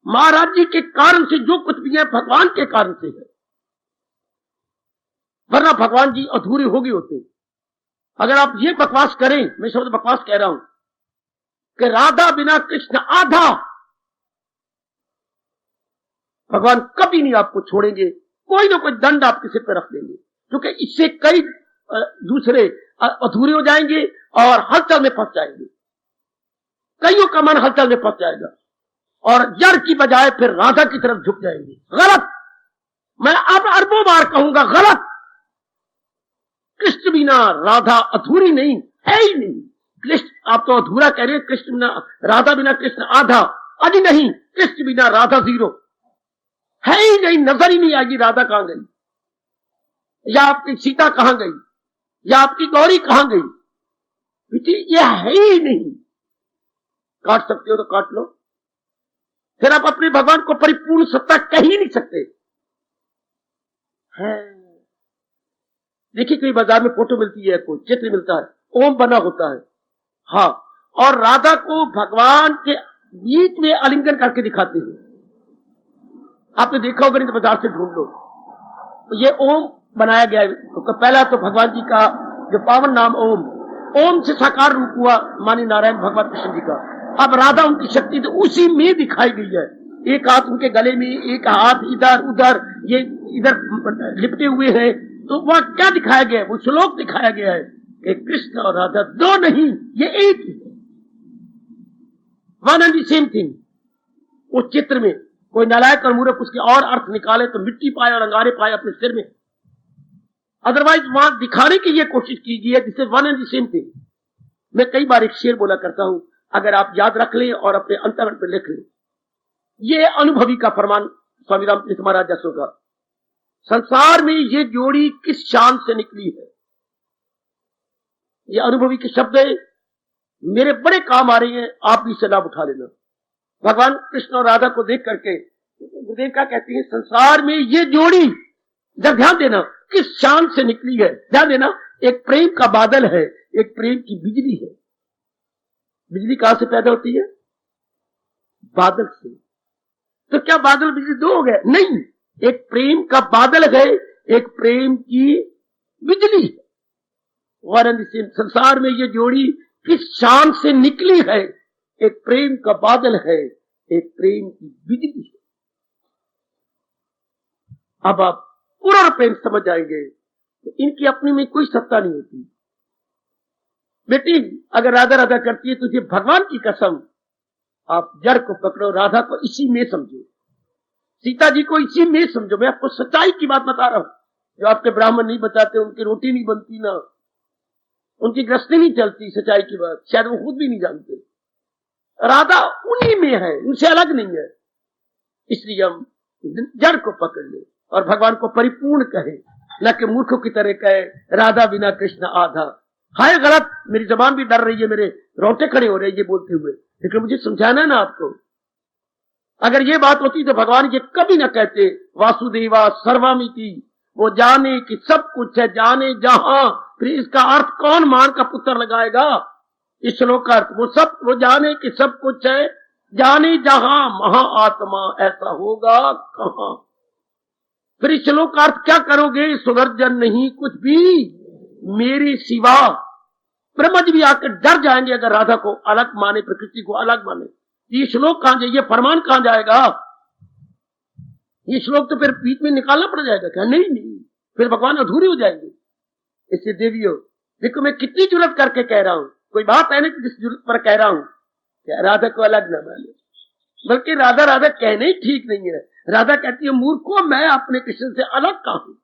महाराज जी के कारण से जो कुछ भी है भगवान के कारण से है, वरना भगवान जी अधूरे हो गए होते। अगर आप ये बकवास करें, मैं शब्द बकवास कह रहा हूं कि राधा बिना कृष्ण आधा, भगवान कभी नहीं आपको छोड़ेंगे। कोई ना कोई दंड आपके सिर पर रख देंगे, क्योंकि इससे कई दूसरे अधूरे हो जाएंगे और हलचल में फंस जाएंगे। कईयों का मन हलचल में फंस जाएगा और जड़ की बजाय फिर राधा की तरफ झुक जाएंगे। गलत, मैं अब अरबों बार कहूंगा, गलत। कृष्ण बिना राधा अधूरी नहीं है ही नहीं। कृष्ण, आप तो अधूरा कह रहे हैं, कृष्ण बिना राधा बिना कृष्ण आधा, अजी नहीं, कृष्ण बिना राधा जीरो है ही नहीं। नजर ही नहीं आएगी राधा कहां गई, या आपकी सीता कहां गई, या आपकी गौरी कहां गई, ये है ही नहीं। काट सकते हो तो काट लो, फिर आप अपने भगवान को परिपूर्ण सत्ता कह ही नहीं सकते हैं। देखिए कोई बाजार में फोटो मिलती है, कोई चित्र मिलता है, ओम बना होता है, हाँ, और राधा को भगवान के बीच में आलिंगन करके दिखाते हैं। आपने देखा होगा, नहीं तो बाजार से ढूंढ लो। तो ये ओम बनाया गया है। तो पहला तो भगवान जी का जो पावन नाम ओम, ओम से साकार रूप हुआ मानी नारायण भगवान कृष्ण जी का। अब राधा उनकी शक्ति तो उसी में दिखाई गई है। एक हाथ उनके गले में, एक हाथ इधर उधर, ये इधर लिपटे हुए हैं। तो वह क्या दिखाया गया है? वो श्लोक दिखाया गया है कि कृष्ण और राधा दो नहीं, ये एक ही, one and the same thing. उस चित्र में कोई नालायक और मूर्ख उसके और अर्थ निकाले तो मिट्टी पाए और अंगारे पाए अपने सिर में। अदरवाइज वहां दिखाने की यह कोशिश की गई है जिससे one and the same thing. मैं कई बार एक शेर बोला करता हूं, अगर आप याद रख लें और अपने अंतरण पर लिख लें, ये अनुभवी का फरमान स्वामी रामकृष्ण महाराज जसों का। संसार में ये जोड़ी किस शान से निकली है, ये अनुभवी के शब्द है, मेरे बड़े काम आ रही हैं, आप भी इससे लाभ उठा लेना। भगवान कृष्ण और राधा को देख करके गुरुदेव क्या कहती है, संसार में ये जोड़ी, जब ध्यान देना किस शान से निकली है, ध्यान देना, एक प्रेम का बादल है, एक प्रेम की बिजली है। बिजली कहां से पैदा होती है? बादल से। तो क्या बादल बिजली दो हो गए? नहीं, एक प्रेम का बादल है, एक प्रेम की बिजली है। और संसार में ये जोड़ी किस शान से निकली है, एक प्रेम का बादल है, एक प्रेम की बिजली है। अब आप पूरा प्रेम समझ जाएंगे कि इनकी अपनी में कोई सत्ता नहीं होती। बेटी अगर राधा राधा करती है तो ये भगवान की कसम, आप जड़ को पकड़ो, राधा को इसी में समझो, सीता जी को इसी में समझो। मैं आपको सच्चाई की बात बता रहा हूं, जो आपके ब्राह्मण नहीं बताते, उनकी रोटी नहीं बनती ना, उनकी गृहस्थी नहीं चलती। सच्चाई की बात शायद वो खुद भी नहीं जानते। राधा उन्हीं में है, उनसे अलग नहीं है। इसलिए हम जड़ को पकड़ ले और भगवान को परिपूर्ण कहे, न कि मूर्खों की तरह कहे राधा बिना कृष्ण आधा। हाय गलत, मेरी जबान भी डर रही है, मेरे रोटे खड़े हो रहे हैं ये बोलते हुए, लेकिन मुझे समझाना है ना आपको। अगर ये बात होती तो भगवान ये कभी न कहते वासुदेवा सर्वमिति, वो जाने कि सब कुछ है, जाने जहां। फिर इसका अर्थ कौन मान का पुत्र लगाएगा? इस श्लोक का अर्थ वो जाने कि सब कुछ है, जाने जहां महाआत्मा, ऐसा होगा कहां। फिर इस श्लोक का अर्थ क्या करोगे? सुदर्शन नहीं कुछ भी मेरे सिवा। ब्रह्मा जी भी आकर डर जाएंगे अगर राधा को अलग माने, प्रकृति को अलग माने। ये श्लोक कहां जाए, ये फरमान कहां जाएगा? ये श्लोक तो फिर बीच में निकालना पड़ जाएगा क्या? नहीं, फिर भगवान अधूरे हो जाएंगे। इससे देवियों देखो, मैं कितनी जुर्रत करके कह रहा हूं, कोई बात है ना जिस जुर्रत पर कह रहा हूं कि राधा को अलग न माने। बल्कि राधा राधा कहने ही ठीक नहीं है। राधा कहती है मूर्खों, मैं अपने कृष्ण से अलग कहां हूं,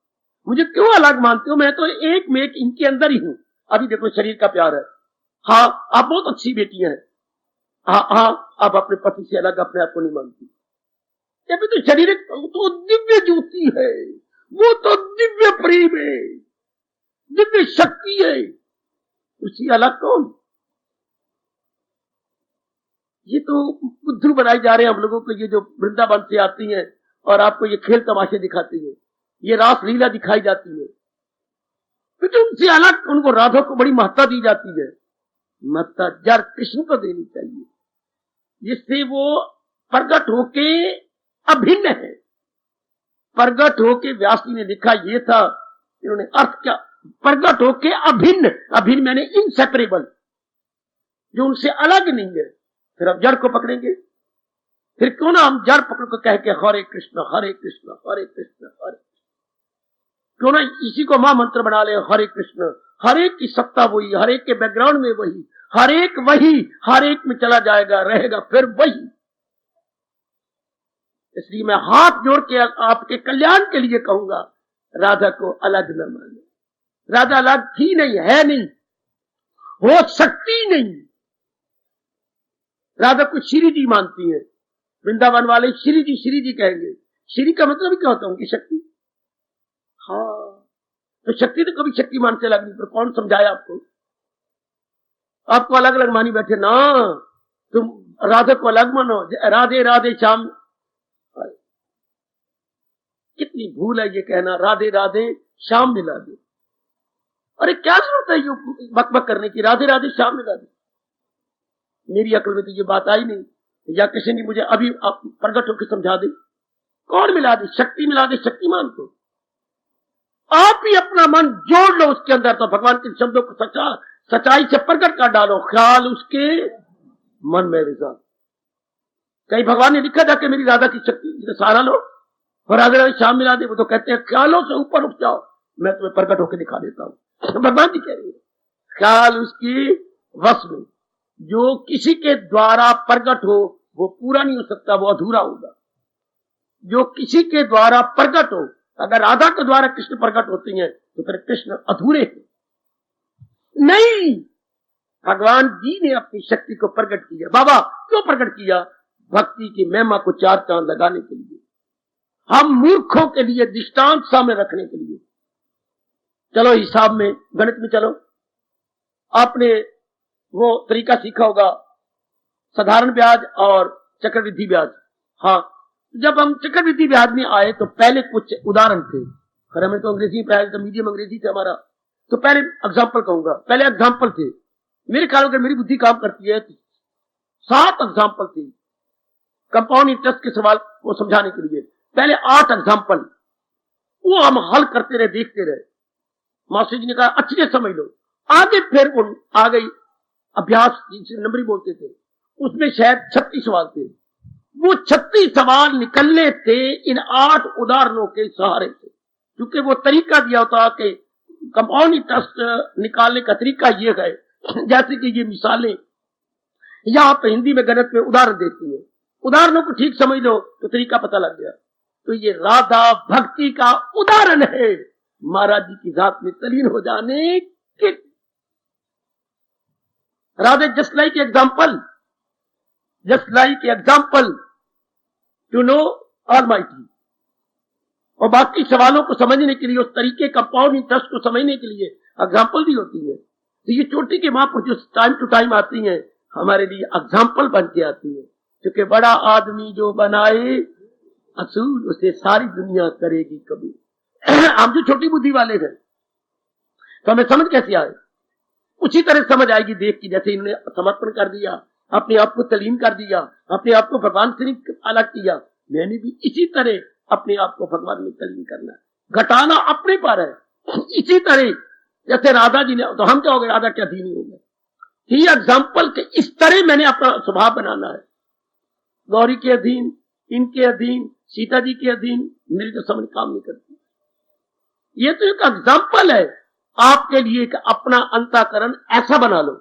मुझे क्यों अलग मानते हो? मैं तो एक में एक इनके अंदर ही हूं। अभी देखो शरीर का प्यार है, हाँ आप बहुत अच्छी बेटियां हैं, हाँ आप अपने पति से अलग अपने आप को नहीं मानती। ये भी तो शरीर तो दिव्य ज्योति है, वो तो दिव्य प्रेम है, दिव्य शक्ति है, उसी अलग कौन? ये तो बुद्धू बनाए जा रहे हैं हम लोगों को। ये जो वृंदावन से आती हैं और आपको ये खेल तमाशे दिखाती है, ये रास लीला दिखाई जाती है, क्योंकि उनसे अलग उनको राधा को बड़ी महत्ता दी जाती है। महत्ता जड़ कृष्ण को देनी चाहिए, जिससे वो प्रगट होके अभिन्न है। प्रगट होके व्यास जी ने लिखा ये था, इन्होंने अर्थ क्या? प्रगट होके अभिन्न, अभिन्न मैंने इनसेपरेबल, जो उनसे अलग नहीं है। फिर अब जड़ को पकड़ेंगे, फिर क्यों ना हम जड़ पकड़ को कह के हरे कृष्ण हरे कृष्ण हरे कृष्ण हरे, क्यों ना इसी को महामंत्र बना ले, हरे कृष्ण। हर एक की सत्ता वही, हर एक के बैकग्राउंड में वही, हर एक वही, हर एक में चला जाएगा, रहेगा फिर वही। इसलिए मैं हाथ जोड़ के आपके कल्याण के लिए कहूंगा, राधा को अलग न माने। राधा अलग थी नहीं, है नहीं, हो सकती नहीं। राधा को श्री जी मानती है, वृंदावन वाले श्री जी कहेंगे। श्री का मतलब क्या होता है? उनकी शक्ति। हाँ, तो शक्ति तो कभी शक्तिमान से अलग नहीं, पर कौन समझाया आपको? आपको अलग अलग मानी बैठे ना, तुम राधा को अलग मानो, राधे राधे श्याम। कितनी भूल है ये कहना राधे राधे श्याम मिला दे। अरे क्या जरूरत है ये बकबक करने की, राधे राधे श्याम मिला दे? मेरी अकल में तो ये बात आई नहीं, या किसी ने मुझे अभी प्रकट होकर समझा दे। कौन मिला दे? शक्ति मिला दे शक्तिमान को। आप ही अपना मन जोड़ लो उसके अंदर, तो भगवान के शब्दों को सच्चाई से प्रकट कर डालो, ख्याल उसके मन में विजा। कहीं भगवान ने लिखा जाके मेरी राधा की शक्ति सहारा लो और राधे राधे श्याम मिला दे? वो तो कहते हैं ख्यालों से ऊपर उठ जाओ, मैं तुम्हें प्रकट होकर दिखा देता हूं। तो भगवान जी कह रहे हैं ख्याल उसकी वश में, जो किसी के द्वारा प्रकट हो वो पूरा नहीं हो सकता, वो अधूरा होगा। जो किसी के द्वारा प्रकट हो, अगर राधा के द्वारा कृष्ण प्रकट होती हैं तो फिर कृष्ण अधूरे हैं। नहीं, भगवान जी ने अपनी शक्ति को प्रकट किया। बाबा क्यों प्रकट किया? भक्ति की महिमा को चार चांद लगाने के लिए, हम मूर्खों के लिए दृष्टांत सामने रखने के लिए। चलो हिसाब में, गणित में चलो। आपने वो तरीका सीखा होगा, साधारण ब्याज और चक्रवृद्धि ब्याज। हाँ, जब हम चक्रवृद्धि ब्याज में आए तो पहले कुछ उदाहरण थे। खैर हमें तो अंग्रेजी पढ़ाया था, मीडियम अंग्रेजी थे हमारा, तो पहले एग्जाम्पल कहूंगा। पहले एग्जाम्पल थे, मेरे ख्याल में मेरी बुद्धि काम करती है, 7 एग्जाम्पल थे कंपाउंड इंटरेस्ट के सवाल को समझाने के लिए। पहले 8 एग्जाम्पल वो हम हल करते रहे, देखते रहे। मास्टर जी ने कहा अच्छी से समझ लो। आगे फिर आ गई अभ्यास, नंबरी बोलते थे, उसमें शायद 36 सवाल थे। वो 36 सवाल निकलने थे इन 8 उदाहरणों के सहारे से, क्योंकि वो तरीका दिया होता कि कंपाउंड इंटरेस्ट निकालने का तरीका ये है, जैसे कि ये मिसालें यहाँ पे हिंदी में गणित में उदाहरण देती है, उदाहरणों को ठीक समझ लो तो तरीका पता लग गया। तो ये राधा भक्ति का उदाहरण है, महाराज जी की जात में तलीन हो जाने के। Radha just like example, just like example to know almighty. और बाकी सवालों को समझने के लिए, उस तरीके कंपाउंड इंटरेस्ट को समझने के लिए एग्जाम्पल भी होती है। तो ये चोटी के महापुरुष जो टाइम टू टाइम आती हैं, हमारे लिए एग्जाम्पल बन के आती है। क्योंकि बड़ा आदमी जो बनाए असूल, उसे सारी दुनिया करेगी कबूल। हम जो छोटी बुद्धि वाले हैं तो हमें समझ कैसे आए? उसी तरह समझ आएगी देख की, जैसे इन्होंने समर्पण कर दिया, अपने आप को तलीम कर दिया, अपने आप को भगवान से अलग किया, मैंने भी इसी तरह अपने आप को भगवान में तलीम करना है। घटाना अपने पर है। इसी तरह जैसे राधा जी ने, तो हम क्या हो गए? राधा क्या अधीन हो गए? ही एग्जाम्पल के इस तरह मैंने अपना स्वभाव बनाना है। गौरी के अधीन, इनके अधीन, सीता जी के अधीन, मेरी तो समझ काम नहीं करती। ये तो एक एग्जाम्पल है आपके लिए कि अपना अंतःकरण ऐसा बना लो,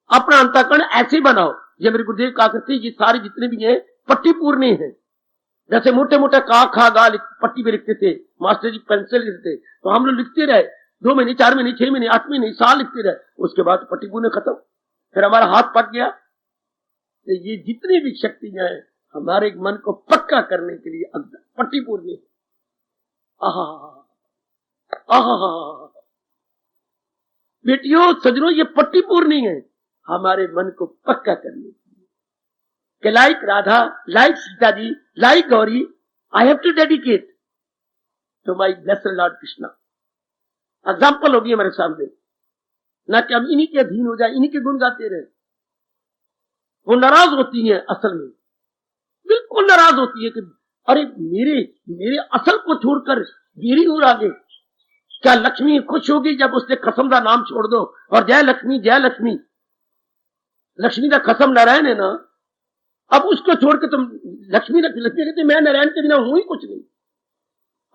अपना अंतःकरण ऐसे बनाओ। ये मेरे गुरुदेव कहा करते, ये सारे जितने भी हैं पट्टी पूर्णे हैं। जैसे मोटे मोटे का खा गा पट्टी पे लिखते थे मास्टर जी, पेंसिल लिखते, तो हम लोग लिखते रहे 2 महीने, 4 महीने, 6 महीने, 8 महीने, साल लिखते रहे। उसके बाद पट्टी पूर्णे खत्म, फिर हमारा हाथ पक गया। तो ये जितनी भी शक्तियां हैं हमारे मन को पक्का करने के लिए पट्टी पूर्णे। आहा आहा बेटियों, सजनों, ये पट्टी पूर्णी है हमारे मन को पक्का करने के लिए कि like Radha, like Sita ji, like Gauri, I have to dedicate to my blessed lord Krishna. Example होगी हमारे सामने, ना कि हम इन्हीं के अधीन हो जाए, इन्हीं के गुण गाते रहे। वो नाराज होती है, असल में बिल्कुल नाराज होती है कि अरे मेरे असल को छोड़कर मेरी ओर आगे। क्या लक्ष्मी खुश होगी जब उसने कसम का नाम छोड़ दो और जय लक्ष्मी, जय लक्ष्मी। लक्ष्मी का कसम नारायण है ना, अब उसको छोड़ के तुम लक्ष्मी कहते मैं नारायण के बिना हूं ही कुछ नहीं।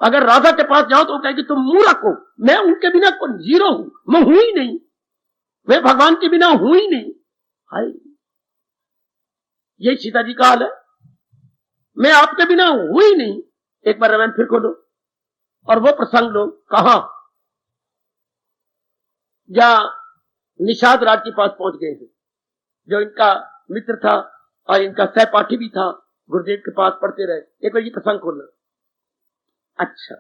अगर राधा के पास जाओ तो कहेगी तुम मुंह रखो, मैं उनके बिना जीरो हूं, मैं हूं ही नहीं, मैं भगवान के बिना हूं ही नहीं। हाय, यही सीता जी का हाल है, मैं आपके बिना हूं ही नहीं। एक बार रामायण फिर खोलो और वो प्रसंग लो, कहां जहां निषाद राज के पास पहुंच गए हैं, जो इनका मित्र था और इनका सहपाठी भी था, गुरुदेव के पास पढ़ते रहे। एक बार ये प्रसंग खोलना। अच्छा,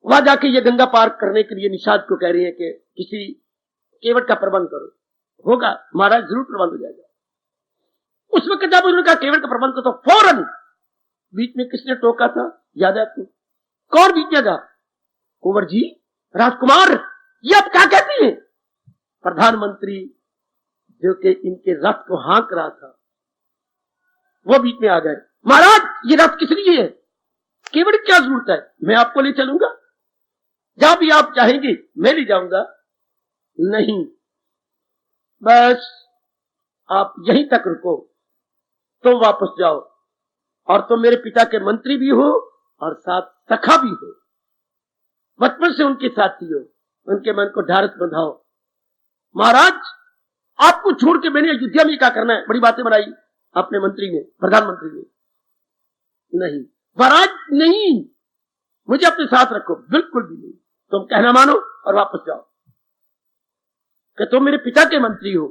वहां जाके ये गंगा पार करने के लिए निषाद को कह रही है कि किसी केवट का प्रबंध करो। होगा महाराज, जरूर प्रबंध हो जाएगा। उस वक्त जब उन्होंने कहा केवट का प्रबंध करो, तो फौरन बीच में किसने टोका था, याद है आपको? कौन बीच में? कुंवर जी, राजकुमार, ये आप क्या कहती हैं? प्रधानमंत्री जो कि इनके रथ को हाँक रहा था, वो बीच में आ गए। महाराज, ये रथ किस लिए है? केवट क्या जरूरत है? मैं आपको ले चलूंगा, जहां भी आप चाहेंगे मैं ले जाऊंगा। नहीं, बस आप यहीं तक रुको, तुम वापस जाओ, और तुम मेरे पिता के मंत्री भी हो और साथ सखा भी हो, बचपन से उनके साथी हो, उनके मन को ढारस बंधाओ। महाराज, आपको छोड़ के मैंने अयोध्या में क्या करना है? बड़ी बातें बनाई अपने मंत्री ने, प्रधानमंत्री ने। नहीं महाराज, नहीं, मुझे अपने साथ रखो। बिल्कुल भी नहीं, तुम कहना मानो और वापस जाओ कि तुम मेरे पिता के मंत्री हो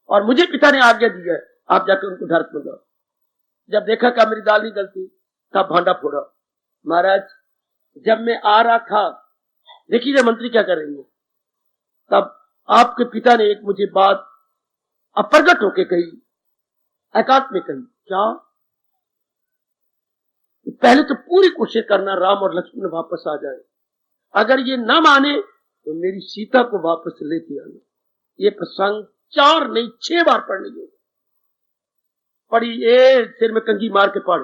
और मुझे पिता ने आज्ञा दी है, आप जाकर उनको ढारस बंधाओ। जब देखा क्या मेरी दाल नहीं गलती, तब भांडा फोड़ा। महाराज, जब मैं आ रहा था, देखिए मंत्री क्या कर रही है, तब आपके पिता ने एक मुझे बात अप्रगट होके कही, एकांत में कही। क्या? पहले तो पूरी कोशिश करना राम और लक्ष्मण वापस आ जाए, अगर ये ना माने तो मेरी सीता को वापस लेके आना। ये प्रसंग 4 नहीं 6 बार पढ़ने जो पढ़ी, ए सिर में कंघी मार के पढ़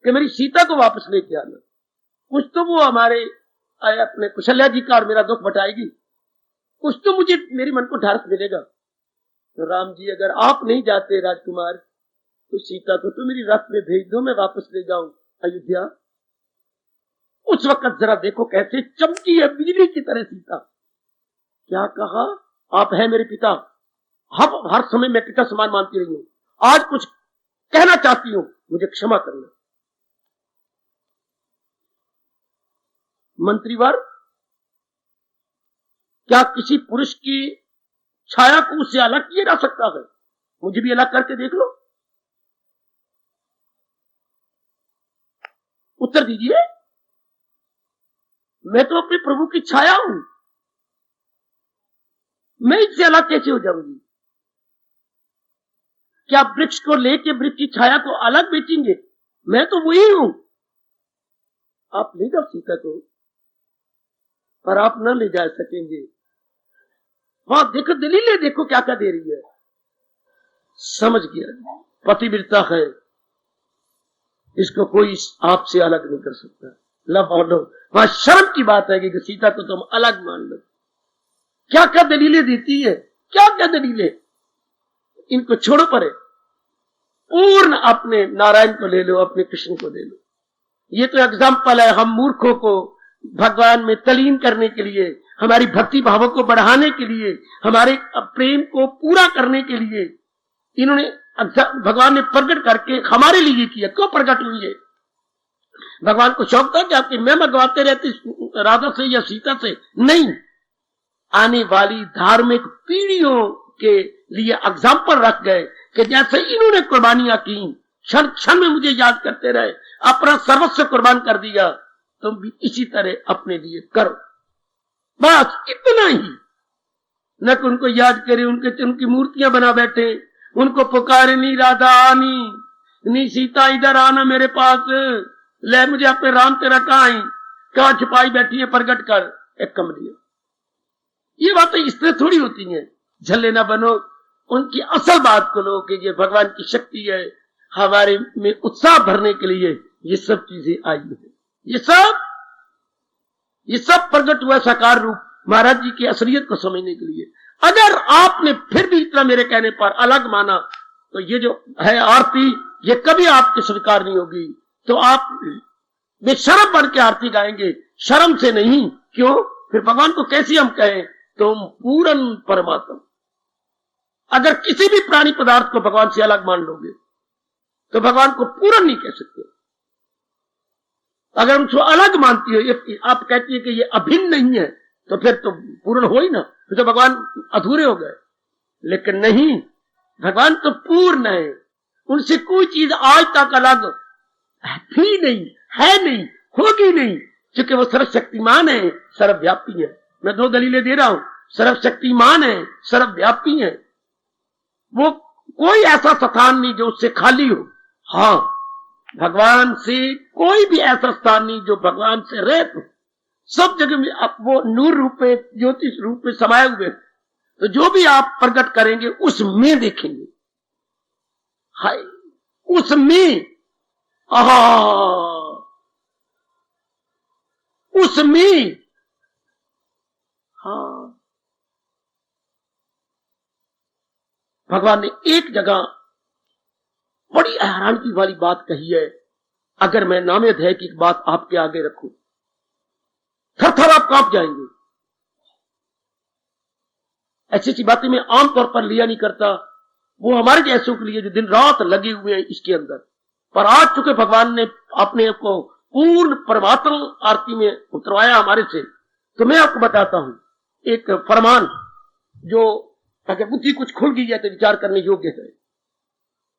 कि मेरी सीता को वापस लेके आना। कुछ तो वो हमारे अपने कुशल्या जी का और मेरा दुख बटाएगी, कुछ तो मुझे मेरे मन को ढारस मिलेगा। तो राम जी, अगर आप नहीं जाते राजकुमार, तो सीता तो मेरी रथ में भेज दो, मैं वापस ले जाऊं अयोध्या। उस वक्त जरा देखो कैसे चमकी है बिजली की तरह सीता। क्या कहा? आप हैं मेरे पिता, हम हर समय मैं पिता समान मानती रही हूं, आज कुछ कहना चाहती हूं, मुझे क्षमा करना। मंत्रीवर, क्या किसी पुरुष की छाया को उससे अलग किया जा सकता है? मुझे भी अलग करके देख लो, उत्तर दीजिए। मैं तो अपने प्रभु की छाया हूं, मैं इससे अलग कैसे हो जाऊंगी? क्या वृक्ष को लेके वृक्ष की छाया को अलग बेचेंगे? मैं तो वही हूं। आप ले जाओ सीता को, पर आप न ले जा सकेंगे। वहां देखो दलीलें, देखो क्या क्या दे रही है। समझ गया पतिव्रता है, इसको कोई आपसे अलग नहीं कर सकता। लव और लो, वहां शर्म की बात है कि सीता को तुम अलग मान लो। क्या क्या दलीलें देती है, क्या क्या दलीलें। इनको छोड़ो परे, पूर्ण अपने नारायण को ले लो, अपने कृष्ण को ले लो। ये तो एग्जाम्पल है हम मूर्खों को भगवान में तलीन करने के लिए, हमारी भक्ति भावों को बढ़ाने के लिए, हमारे प्रेम को पूरा करने के लिए इन्होंने भगवान ने प्रकट करके हमारे लिए किया। क्यों प्रकट हुई है? भगवान को शौक था कि आपकी मैं मंगवाते रहती राधा से या सीता से? नहीं, आने वाली धार्मिक पीढ़ियों के लिए एग्जाम्पल रख गए कि जैसे इन्होंने कुर्बानियां की, क्षण क्षण में मुझे याद करते रहे, अपना सर्वस्व कुर्बान कर दिया, तुम भी इसी तरह अपने लिए करो। बस इतना ही। न कि उनको याद करे, उनकी मूर्तियां बना बैठे, उनको पुकारे, नहीं राधा आनी, नहीं सीता इधर आना मेरे पास, ले मुझे अपने राम तेरा कहां छुपाई बैठी है, प्रकट कर। एक कमरिया, ये बातें इससे थोड़ी होती हैं। झल्ले ना बनो, उनकी असल बात को लो कि ये भगवान की शक्ति है, हमारे में उत्साह भरने के लिए ये सब चीजें आई है। ये सब प्रकट हुआ साकार रूप महाराज जी की असलियत को समझने के लिए। अगर आपने फिर भी इतना मेरे कहने पर अलग माना, तो ये जो है आरती, ये कभी आपकी स्वीकार नहीं होगी। तो आप बेशर्म बन के आरती गाएंगे, शर्म से नहीं। क्यों? फिर भगवान को कैसे हम कहें तुम पूर्ण परमात्मा? अगर किसी भी प्राणी पदार्थ को भगवान से अलग मान लोगे तो भगवान को पूर्ण नहीं कह सकते। अगर उनको अलग मानती हो, आप कहती है कि ये अभिन्न नहीं है, तो फिर तो पूर्ण हो ही ना, फिर तो भगवान अधूरे हो गए। लेकिन नहीं, भगवान तो पूर्ण है, उनसे कोई चीज आज तक अलग थी नहीं, है नहीं, होगी नहीं, क्योंकि वो सर्वशक्तिमान है, सर्वव्यापी है। मैं दो दलीलें दे रहा हूं, सर्वशक्तिमान है, सर्वव्यापी है। वो कोई ऐसा स्थान नहीं जो उससे खाली हो। हाँ, भगवान से कोई भी ऐसा स्थान नहीं जो भगवान से रहित हो। सब जगह में आप वो नूर रूप में, ज्योतिष रूप में समाये हुए, तो जो भी आप प्रकट करेंगे उसमें देखेंगे। हाय, उसमें, उसमें, हाँ। भगवान ने एक जगह बड़ी हैरानगी वाली बात कही है। अगर मैं नामे अध्याय की बात आपके आगे रखूं, थर थर आप कांप जाएंगे। ऐसी ऐसी बातें मैं आमतौर पर लिया नहीं करता, वो हमारे जैसों के लिए जो दिन रात लगे हुए हैं इसके अंदर। पर आज चुके भगवान ने अपने को पूर्ण परमात्मा आरती में उतरवाया हमारे से, तो मैं आपको बताता हूं एक फरमान जो अगर बुद्धि कुछ खुल गई है तो विचार करने योग्य है,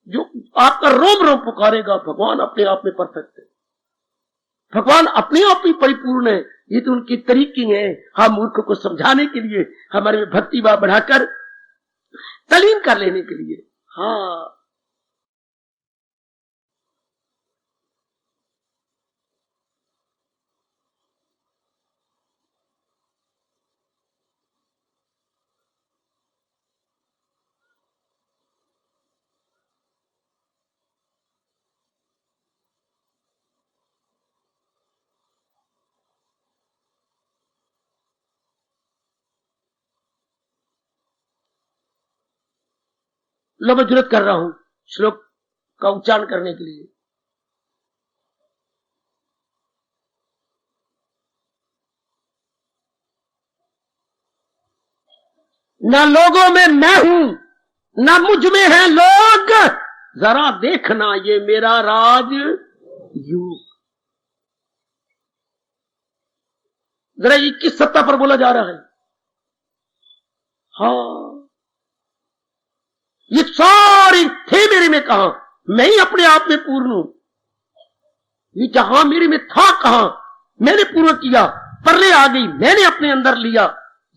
जो आपका रोम रोम पुकारेगा। भगवान अपने आप में परफेक्ट है, भगवान अपने आप ही परिपूर्ण है। ये तो उनकी तरीके हैं हम मूर्ख को समझाने के लिए, हमारे में भक्ति भाव बढ़ाकर तलीन कर लेने के लिए। हाँ, लो मैं जुर्रत कर रहा हूं श्लोक का उच्चारण करने के लिए। न लोगों में मैं हूं, न मुझ में है लोग, जरा देखना ये मेरा राज योग। जरा ये किस सत्ता पर बोला जा रहा है? हाँ, ये सारी थे मेरे में कहा, मैं ही अपने आप में पूर्ण हूं। ये जहां मेरे में था कहां, मैंने पूर्ण किया, परले आ गई, मैंने अपने अंदर लिया।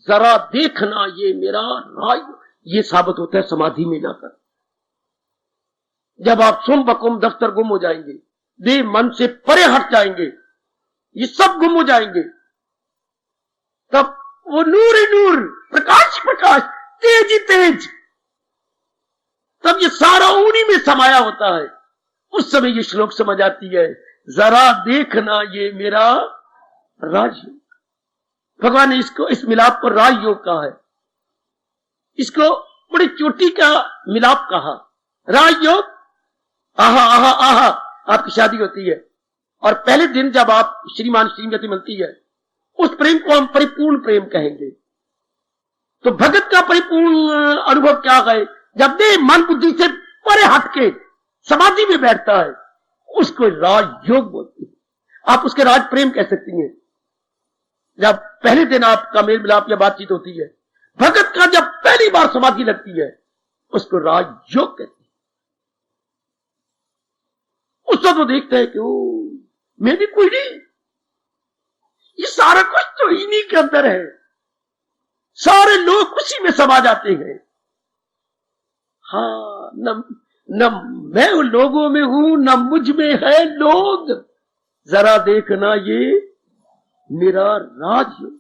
जरा देखना ये मेरा राज। ये साबित होता है समाधि में जाकर। जब आप सुम बकुम दफ्तर गुम हो जाएंगे, देह मन से परे हट जाएंगे, ये सब गुम हो जाएंगे, तब वो नूर ही नूर, प्रकाश ही प्रकाश, तेज ही तेज, तब ये सारा उन्हीं में समाया होता है। उस समय ये श्लोक समझ आती है, जरा देखना ये मेरा राजयोग। भगवान ने इसको, इस मिलाप को राजयोग कहा है, इसको बड़ी चोटी का मिलाप कहा। राजयोग, आहा आहा आहा, आपकी शादी होती है और पहले दिन जब आप श्रीमान श्रीमती मिलती है, उस प्रेम को हम परिपूर्ण प्रेम कहेंगे। तो भगत का परिपूर्ण अनुभव क्या है? जब देह मन बुद्धि से परे हट के समाधि में बैठता है, उसको राजयोग बोलते हैं। आप उसके राज प्रेम कह सकती हैं। जब पहले दिन आपका मेल मिलाप या बातचीत होती है, भगत का जब पहली बार समाधि लगती है, उसको राजयोग कहते हैं। उस वक्त वो देखते हैं कि ओ, मैं भी कोई नहीं, ये सारा कुछ तो इन्हीं के अंदर है, सारे लोग उसी में समा जाते हैं। हाँ, न मैं उन लोगों में हूं, न मुझ में है लोग, जरा देखना ये मेरा राजयोग।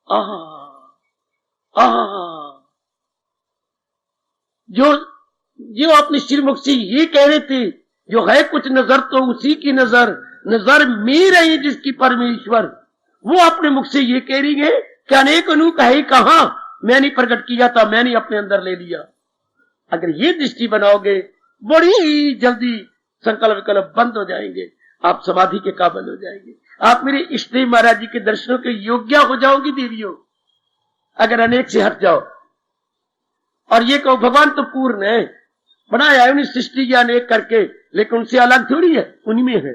आहा आहा, जो अपने श्रीमुख से ये कह रहे थे, जो है कुछ नजर तो उसी की नजर, नजर में रही जिसकी परमेश्वर, वो अपने मुख से ये कह रही है कि अनेक अनूक है कहां, मैंने प्रकट किया था, मैंने अपने अंदर ले लिया। अगर ये दृष्टि बनाओगे, बड़ी जल्दी संकल्प विकल्प बंद हो जाएंगे, आप समाधि के काबिल हो जाएंगे। आप मेरे इष्ट देव महाराज जी के दर्शनों के योग्य हो जाओगी देवियों, अगर अनेक से हट जाओ और ये कहो भगवान तो पूर्ण है, बनाया है उन्हें सृष्टि या अनेक करके, लेकिन उनसे अलग थोड़ी है, उनमें है,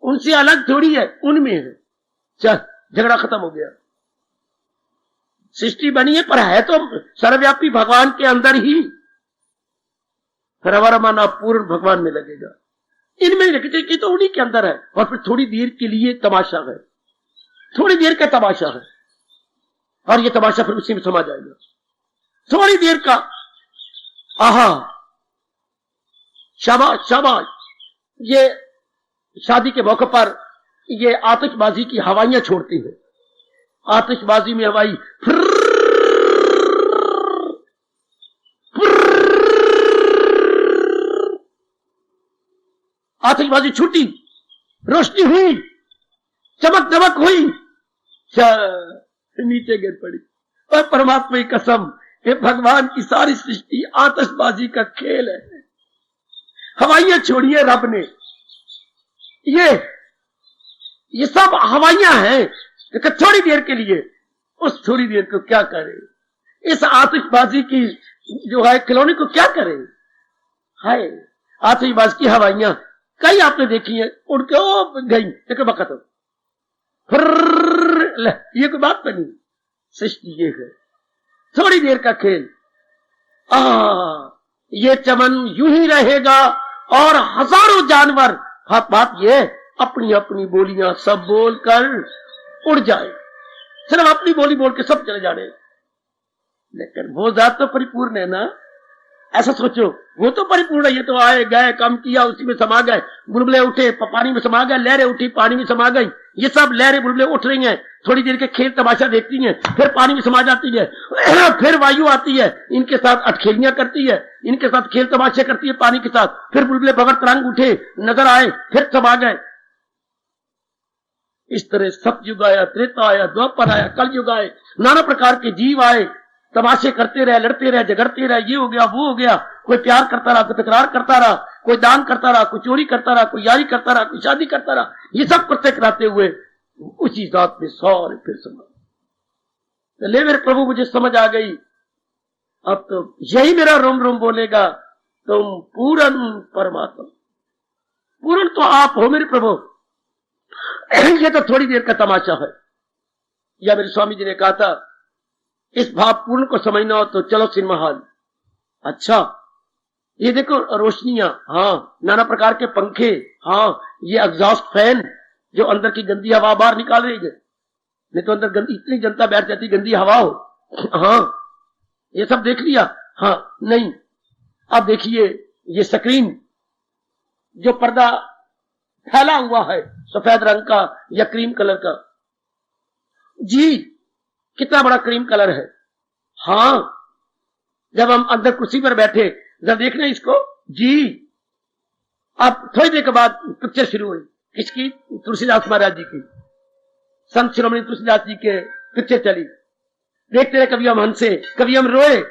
उनसे अलग थोड़ी है, उनमें है। चल, झगड़ा खत्म हो गया। सृष्टि बनी है पर है तो सर्वव्यापी भगवान के अंदर ही, फिर हमारा माना पूर्ण भगवान में लगेगा। इनमें लगते कि तो उन्हीं के अंदर है, और फिर थोड़ी देर के लिए तमाशा है, थोड़ी देर का तमाशा है, और ये तमाशा फिर उसी में समा जाएगा। थोड़ी देर का आहा, शाबाश शाबाश। ये शादी के मौके पर ये आतिशबाजी की हवाइयां छोड़ती है। आतिशबाजी में हवाई आतिशबाजी छूटी, रोशनी हुई, चमक दमक हुई, नीचे गिर पड़ी। और परमात्मा की कसम, ये भगवान की सारी सृष्टि आतिशबाजी का खेल है। हवाइयां छोड़ी है रब ने, ये सब हवाइयां हैं, लेकिन थोड़ी देर के लिए, उस थोड़ी देर को क्या करें? इस आतिशबाजी की जो है खिलौने को क्या करें? हाय, आतिशबाजी की हवाइयां कई आपने देखी है, उड़ के ओ गई, लेकिन वक्त ये कोई बात बनी। सृष्टि ये है, थोड़ी देर का खेल। ये चमन यूं ही रहेगा और हजारों जानवर, बात ये अपनी अपनी बोलियां सब बोलकर उड़ जाए, सिर्फ अपनी बोली बोल के सब चले जाने। लेकिन वो जात तो परिपूर्ण है ना, ऐसा सोचो, वो तो परिपूर्ण है। ये तो आए गए, काम किया, उसी में समा गए, बुलबुले उठे पानी में समा गए, लहरें उठी पानी में समा गई। ये सब लहरें बुलबुले उठ रही हैं, थोड़ी देर के खेल तमाशा देखती हैं, फिर पानी में समा जाती है, फिर वायु आती है, इनके साथ अटखेलियां करती है, इनके साथ खेल तमाशे करती है पानी के साथ, फिर बुलबुले बगर तरंग उठे, नजर आए, फिर समा गए। इस तरह सतयुग आया, त्रेता आया, द्वापर आया, कलयुग आए, नाना प्रकार के जीव आए, तमाशे करते रहे, लड़ते रहे, झगड़ते रहे, ये हो गया वो हो गया, कोई प्यार करता रहा, कोई तकरार करता रहा, कोई दान करता रहा, कोई चोरी करता रहा, कोई यारी करता रहा, कोई शादी करता रहा। ये सब करते कराते हुए उसी जात में सारे फिर समझ तो ले मेरे प्रभु, मुझे समझ आ गई, अब तो यही मेरा रोम रोम बोलेगा, तुम पूर्ण परमात्मा, पूर्ण तो आप हो मेरे प्रभु। ये तो थोड़ी देर का तमाशा है। या मेरे स्वामी जी ने कहा था, इस भाव पूर्ण को समझना हो तो चलो सिनेमा हॉल। अच्छा, ये देखो रोशनियां, हाँ, नाना प्रकार के पंखे, हाँ, ये एग्जॉस्ट फैन जो अंदर की गंदी हवा बाहर निकाल रही है, नहीं तो अंदर इतनी जनता बैठ जाती गंदी हवा हो। हाँ, ये सब देख लिया। हाँ, नहीं, अब देखिए ये स्क्रीन जो पर्दा फैला हुआ है सफेद रंग का या क्रीम कलर का, जी कितना बड़ा क्रीम कलर है। हाँ, जब हम अंदर कुर्सी पर बैठे, जब देखना इसको, जी अब थोड़ी देर के बाद पिक्चर शुरू हुई। किसकी? तुलसीदास महाराज जी की, संत शिरोमणि तुलसीदास जी के पिक्चर चली। देखते रहे, कभी हम हंसे, कभी हम रोए,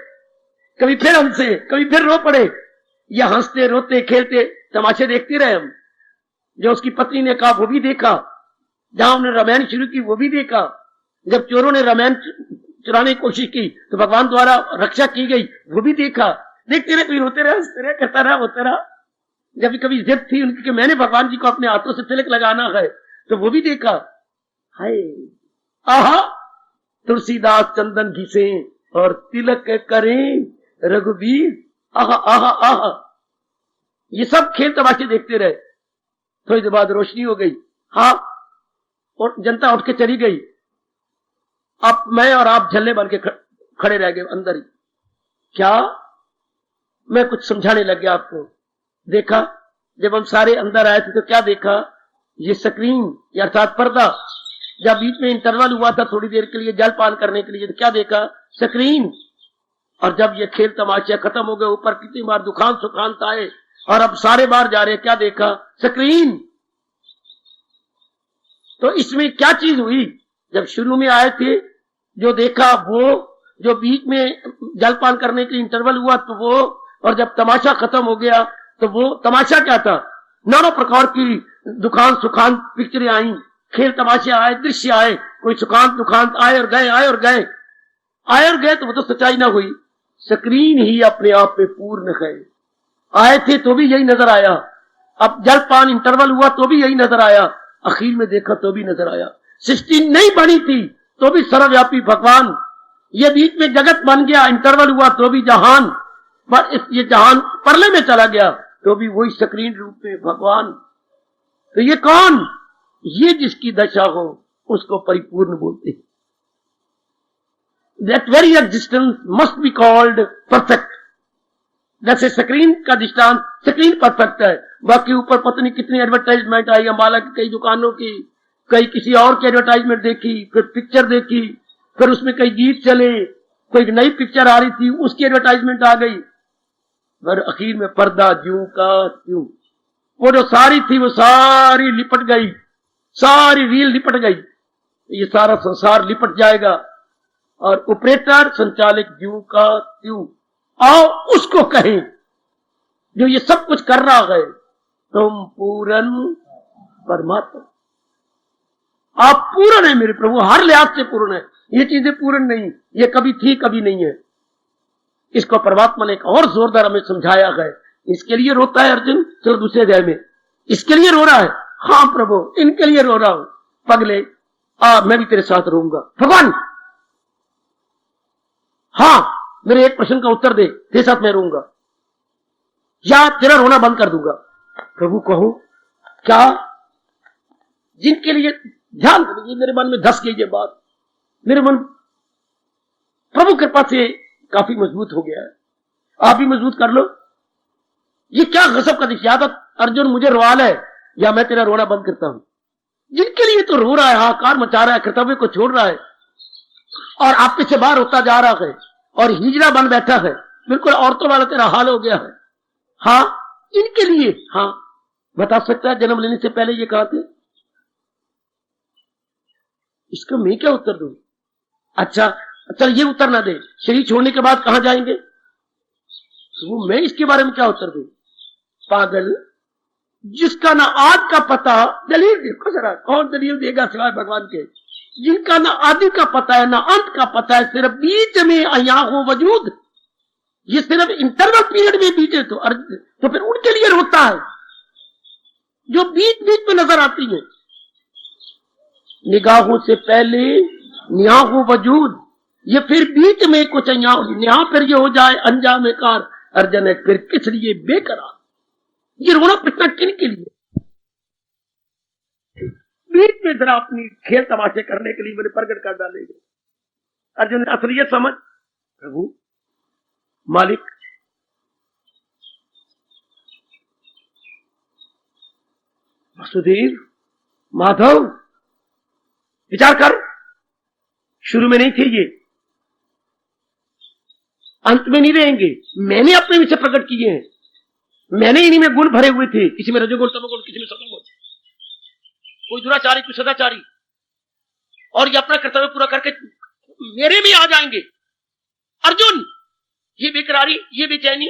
कभी फिर हंसे, कभी फिर रो पड़े, या हंसते रोते खेलते तमाशे देखते रहे हम। जो उसकी पत्नी ने कहा वो भी देखा, जहां उन्होंने रामायण शुरू की वो भी देखा, जब चोरों ने रामायण चुराने की कोशिश की तो भगवान द्वारा रक्षा की गई वो भी देखा। देखते रहे, कभी रोते रहे, हंसते रहे, करता रहा, होता रहा। जब कभी जिद थी उनकी कि मैंने भगवान जी को अपने हाथों से तिलक लगाना है तो वो भी देखा। हाय आहा, तुलसीदास चंदन घिसे और तिलक करें रघुवीर, आहा आहा आहा। ये सब खेल तमाशे देखते रहे। थोड़ी देर बाद रोशनी हो गई, हाँ, और जनता उठ के चली गई। अब मैं और आप झल्ले बन के खड़े रह गए अंदर ही। क्या? मैं कुछ समझाने लग गया आपको। देखा, जब हम सारे अंदर आए थे तो क्या देखा? ये स्क्रीन अर्थात पर्दा, जब बीच में इंटरवल हुआ था थोड़ी देर के लिए जलपान करने के लिए, तो क्या देखा? स्क्रीन। और जब ये खेल तमाशा खत्म हो गए, ऊपर कितनी बार दुखान सुखांत आए और अब सारे बार जा रहे, क्या देखा? स्क्रीन। तो इसमें क्या चीज हुई? जब शुरू में आए थे जो देखा वो, जो बीच में जलपान करने के इंटरवल हुआ तो वो, और जब तमाशा खत्म हो गया तो वो तमाशा क्या था? नाना प्रकार की दुखान सुखांत पिक्चरें आई, खेल तमाशे आए, दृश्य आए, कोई सुखांत दुखांत आए और गए, आए और गए, आए और गए, तो वो तो सच्चाई ना हुई। स्क्रीन ही अपने आप में पूर्ण है। आए थे तो भी यही नजर आया, अब जलपान इंटरवल हुआ तो भी यही नजर आया, आखिर में देखा तो भी नजर आया। सृष्टि नहीं बनी थी तो भी सर्वव्यापी भगवान, ये बीच में जगत बन गया, इंटरवल हुआ तो भी जहान, पर ये जहान परले में चला गया तो भी वही स्क्रीन रूप में भगवान। तो ये कौन? ये जिसकी दशा हो उसको परिपूर्ण बोलते हैं। That very existence must be called perfect. जैसे स्क्रीन का दृष्टांत, स्क्रीन परफेक्ट है, बाकी ऊपर पता नहीं कितनी एडवर्टाइजमेंट आई, अम्बाला की कई दुकानों की, कई किसी और की एडवर्टाइजमेंट देखी, फिर पिक्चर देखी, फिर उसमें कई गीत चले, कोई नई पिक्चर आ रही थी उसकी एडवर्टाइजमेंट आ गई, पर आखिर में पर्दा ज्यों का त्यों, वो जो सारी थी वो सारी लिपट गई, सारी रील लिपट गई। ये सारा संसार लिपट जाएगा और ऑपरेटर संचालक ज्यों का त्यों। आओ उसको कहें जो ये सब कुछ कर रहा है, तुम पूर्ण परमात्मा, आप पूर्ण है मेरे प्रभु, हर लिहाज से पूर्ण है। ये चीजें पूर्ण नहीं, ये कभी थी कभी नहीं है। इसको परमात्मा ने एक और जोरदार हमें समझाया है। इसके लिए रोता है अर्जुन, चलो दूसरे अध्याय में, इसके लिए रो रहा है। हाँ प्रभु, इनके लिए रो रहा हूं, पगले मैं भी तेरे साथ रहूंगा। भगवान हाँ, मेरे एक प्रश्न का उत्तर दे, तेरे साथ मैं रहूंगा या तेरा रोना बंद कर दूंगा। प्रभु कहो क्या? जिनके लिए ध्यान करिए, मेरे मन में धस गई ये बात, मेरे मन प्रभु कृपा से काफी मजबूत हो गया है, आप भी मजबूत कर लो। ये क्या गजब का दिख, या तो अर्जुन मुझे रोवा है या मैं तेरा रोना बंद करता हूं। जिनके लिए तो रो रहा है, हाहाकार मचा रहा है, कर्तव्य को छोड़ रहा है और आपके से बाहर होता जा रहा है और हिजड़ा बन बैठा है, बिल्कुल औरतों वाला तेरा हाल हो गया है। हाँ, इनके लिए हाँ, बता सकता है जन्म लेने से पहले ये कहा थे? इसका मैं क्या उत्तर दूं? अच्छा चल ये उत्तर ना दे, शरीर छोड़ने के बाद कहां जाएंगे, वो मैं इसके बारे में क्या उत्तर दूं? पागल, जिसका ना आज का पता, दलील देखो जरा, कौन दलील देगा सिवाय भगवान के? जिनका ना आदि का पता है ना अंत का पता है, सिर्फ बीच में अया हो वजूद, ये सिर्फ इंटरवल पीरियड में बीते तो फिर उनके लिए रोता है जो बीच बीच में नजर आती है। निगाहों से पहले निगाहों वजूद, ये फिर बीच में कुछ यहाँ फिर ये हो जाए अंजाम कार, अर्जन है फिर किस लिए बेकरार। ये रोना पिटना किन के लिए? बीच में जरा अपनी खेल तमाशे करने के लिए मैंने प्रकट कर डालेंगे। अर्जुन ने असलियत समझ, प्रभु मालिक वासुदेव, माधव, विचार कर, शुरू में नहीं थे ये, अंत में नहीं रहेंगे। मैंने अपने विषय प्रकट किए हैं, मैंने इन्हीं में गुण भरे हुए थे, किसी में रजोगुण, तमोगुण, किसी में सतोगुण, कोई दुराचारी, कोई सदाचारी, और ये अपना कर्तव्य पूरा करके मेरे में आ जाएंगे। अर्जुन, ये बेकरारी, ये बेचैनी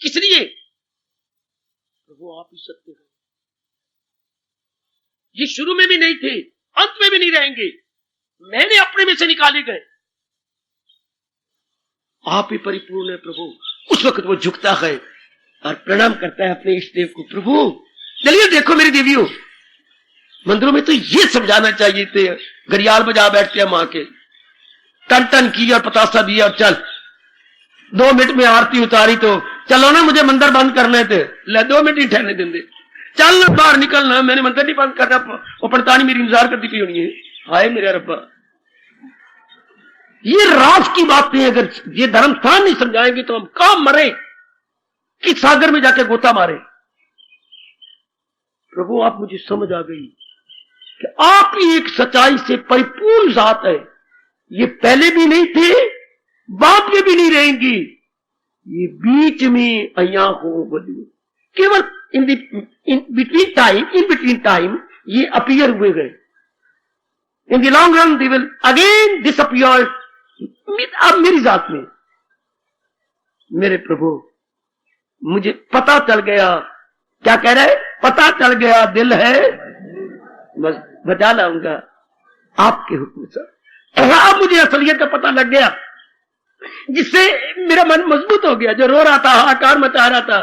किस लिए? प्रभु आप ही सत्य है। ये शुरू में भी नहीं थे, अंत में भी नहीं रहेंगे, मैंने अपने में से निकाले गए। आप ही परिपूर्ण है प्रभु। उस वक्त वो झुकता है और प्रणाम करता है अपने इष्ट देव को। प्रभु चलिए देखो मेरी देवियों, मंदिरों में तो ये समझाना चाहिए थे, घड़ियाल बजा बैठते हैं मां के, टन टन की और पतासा दिया और चल 2 मिनट में आरती उतारी तो चलो ना, मुझे मंदिर बंद करने थे, ले 2 मिनट ही ठहरने देंगे, चल ना बाहर निकलना, मैंने मंदिर नहीं बंद करना, वो पड़तानी मेरी इंतजार करती पी होनी है। हाय मेरे रब्बा, ये राज की बातें अगर ये धर्म स्थान नहीं समझाएंगे तो हम कहां मरे, किस सागर में जाके गोता मारे। प्रभु आप मुझे समझ आ गई कि आप ही एक सच्चाई से परिपूर्ण जात है, ये पहले भी नहीं थे, बाद में भी नहीं रहेंगी, ये बीच में अया हो बोली, केवल इन बिटवीन टाइम ये अपीयर हुए गए। In the long run they will again disappear. अब मेरी जात में मेरे प्रभु मुझे पता चल गया, क्या कह रहे, पता चल गया दिल है बस बजा लाऊंगा आपके हुक्म से। अब मुझे असलियत का पता लग गया, जिससे मेरा मन मजबूत हो गया। जो रो रहा था, हाहाकार मचा रहा था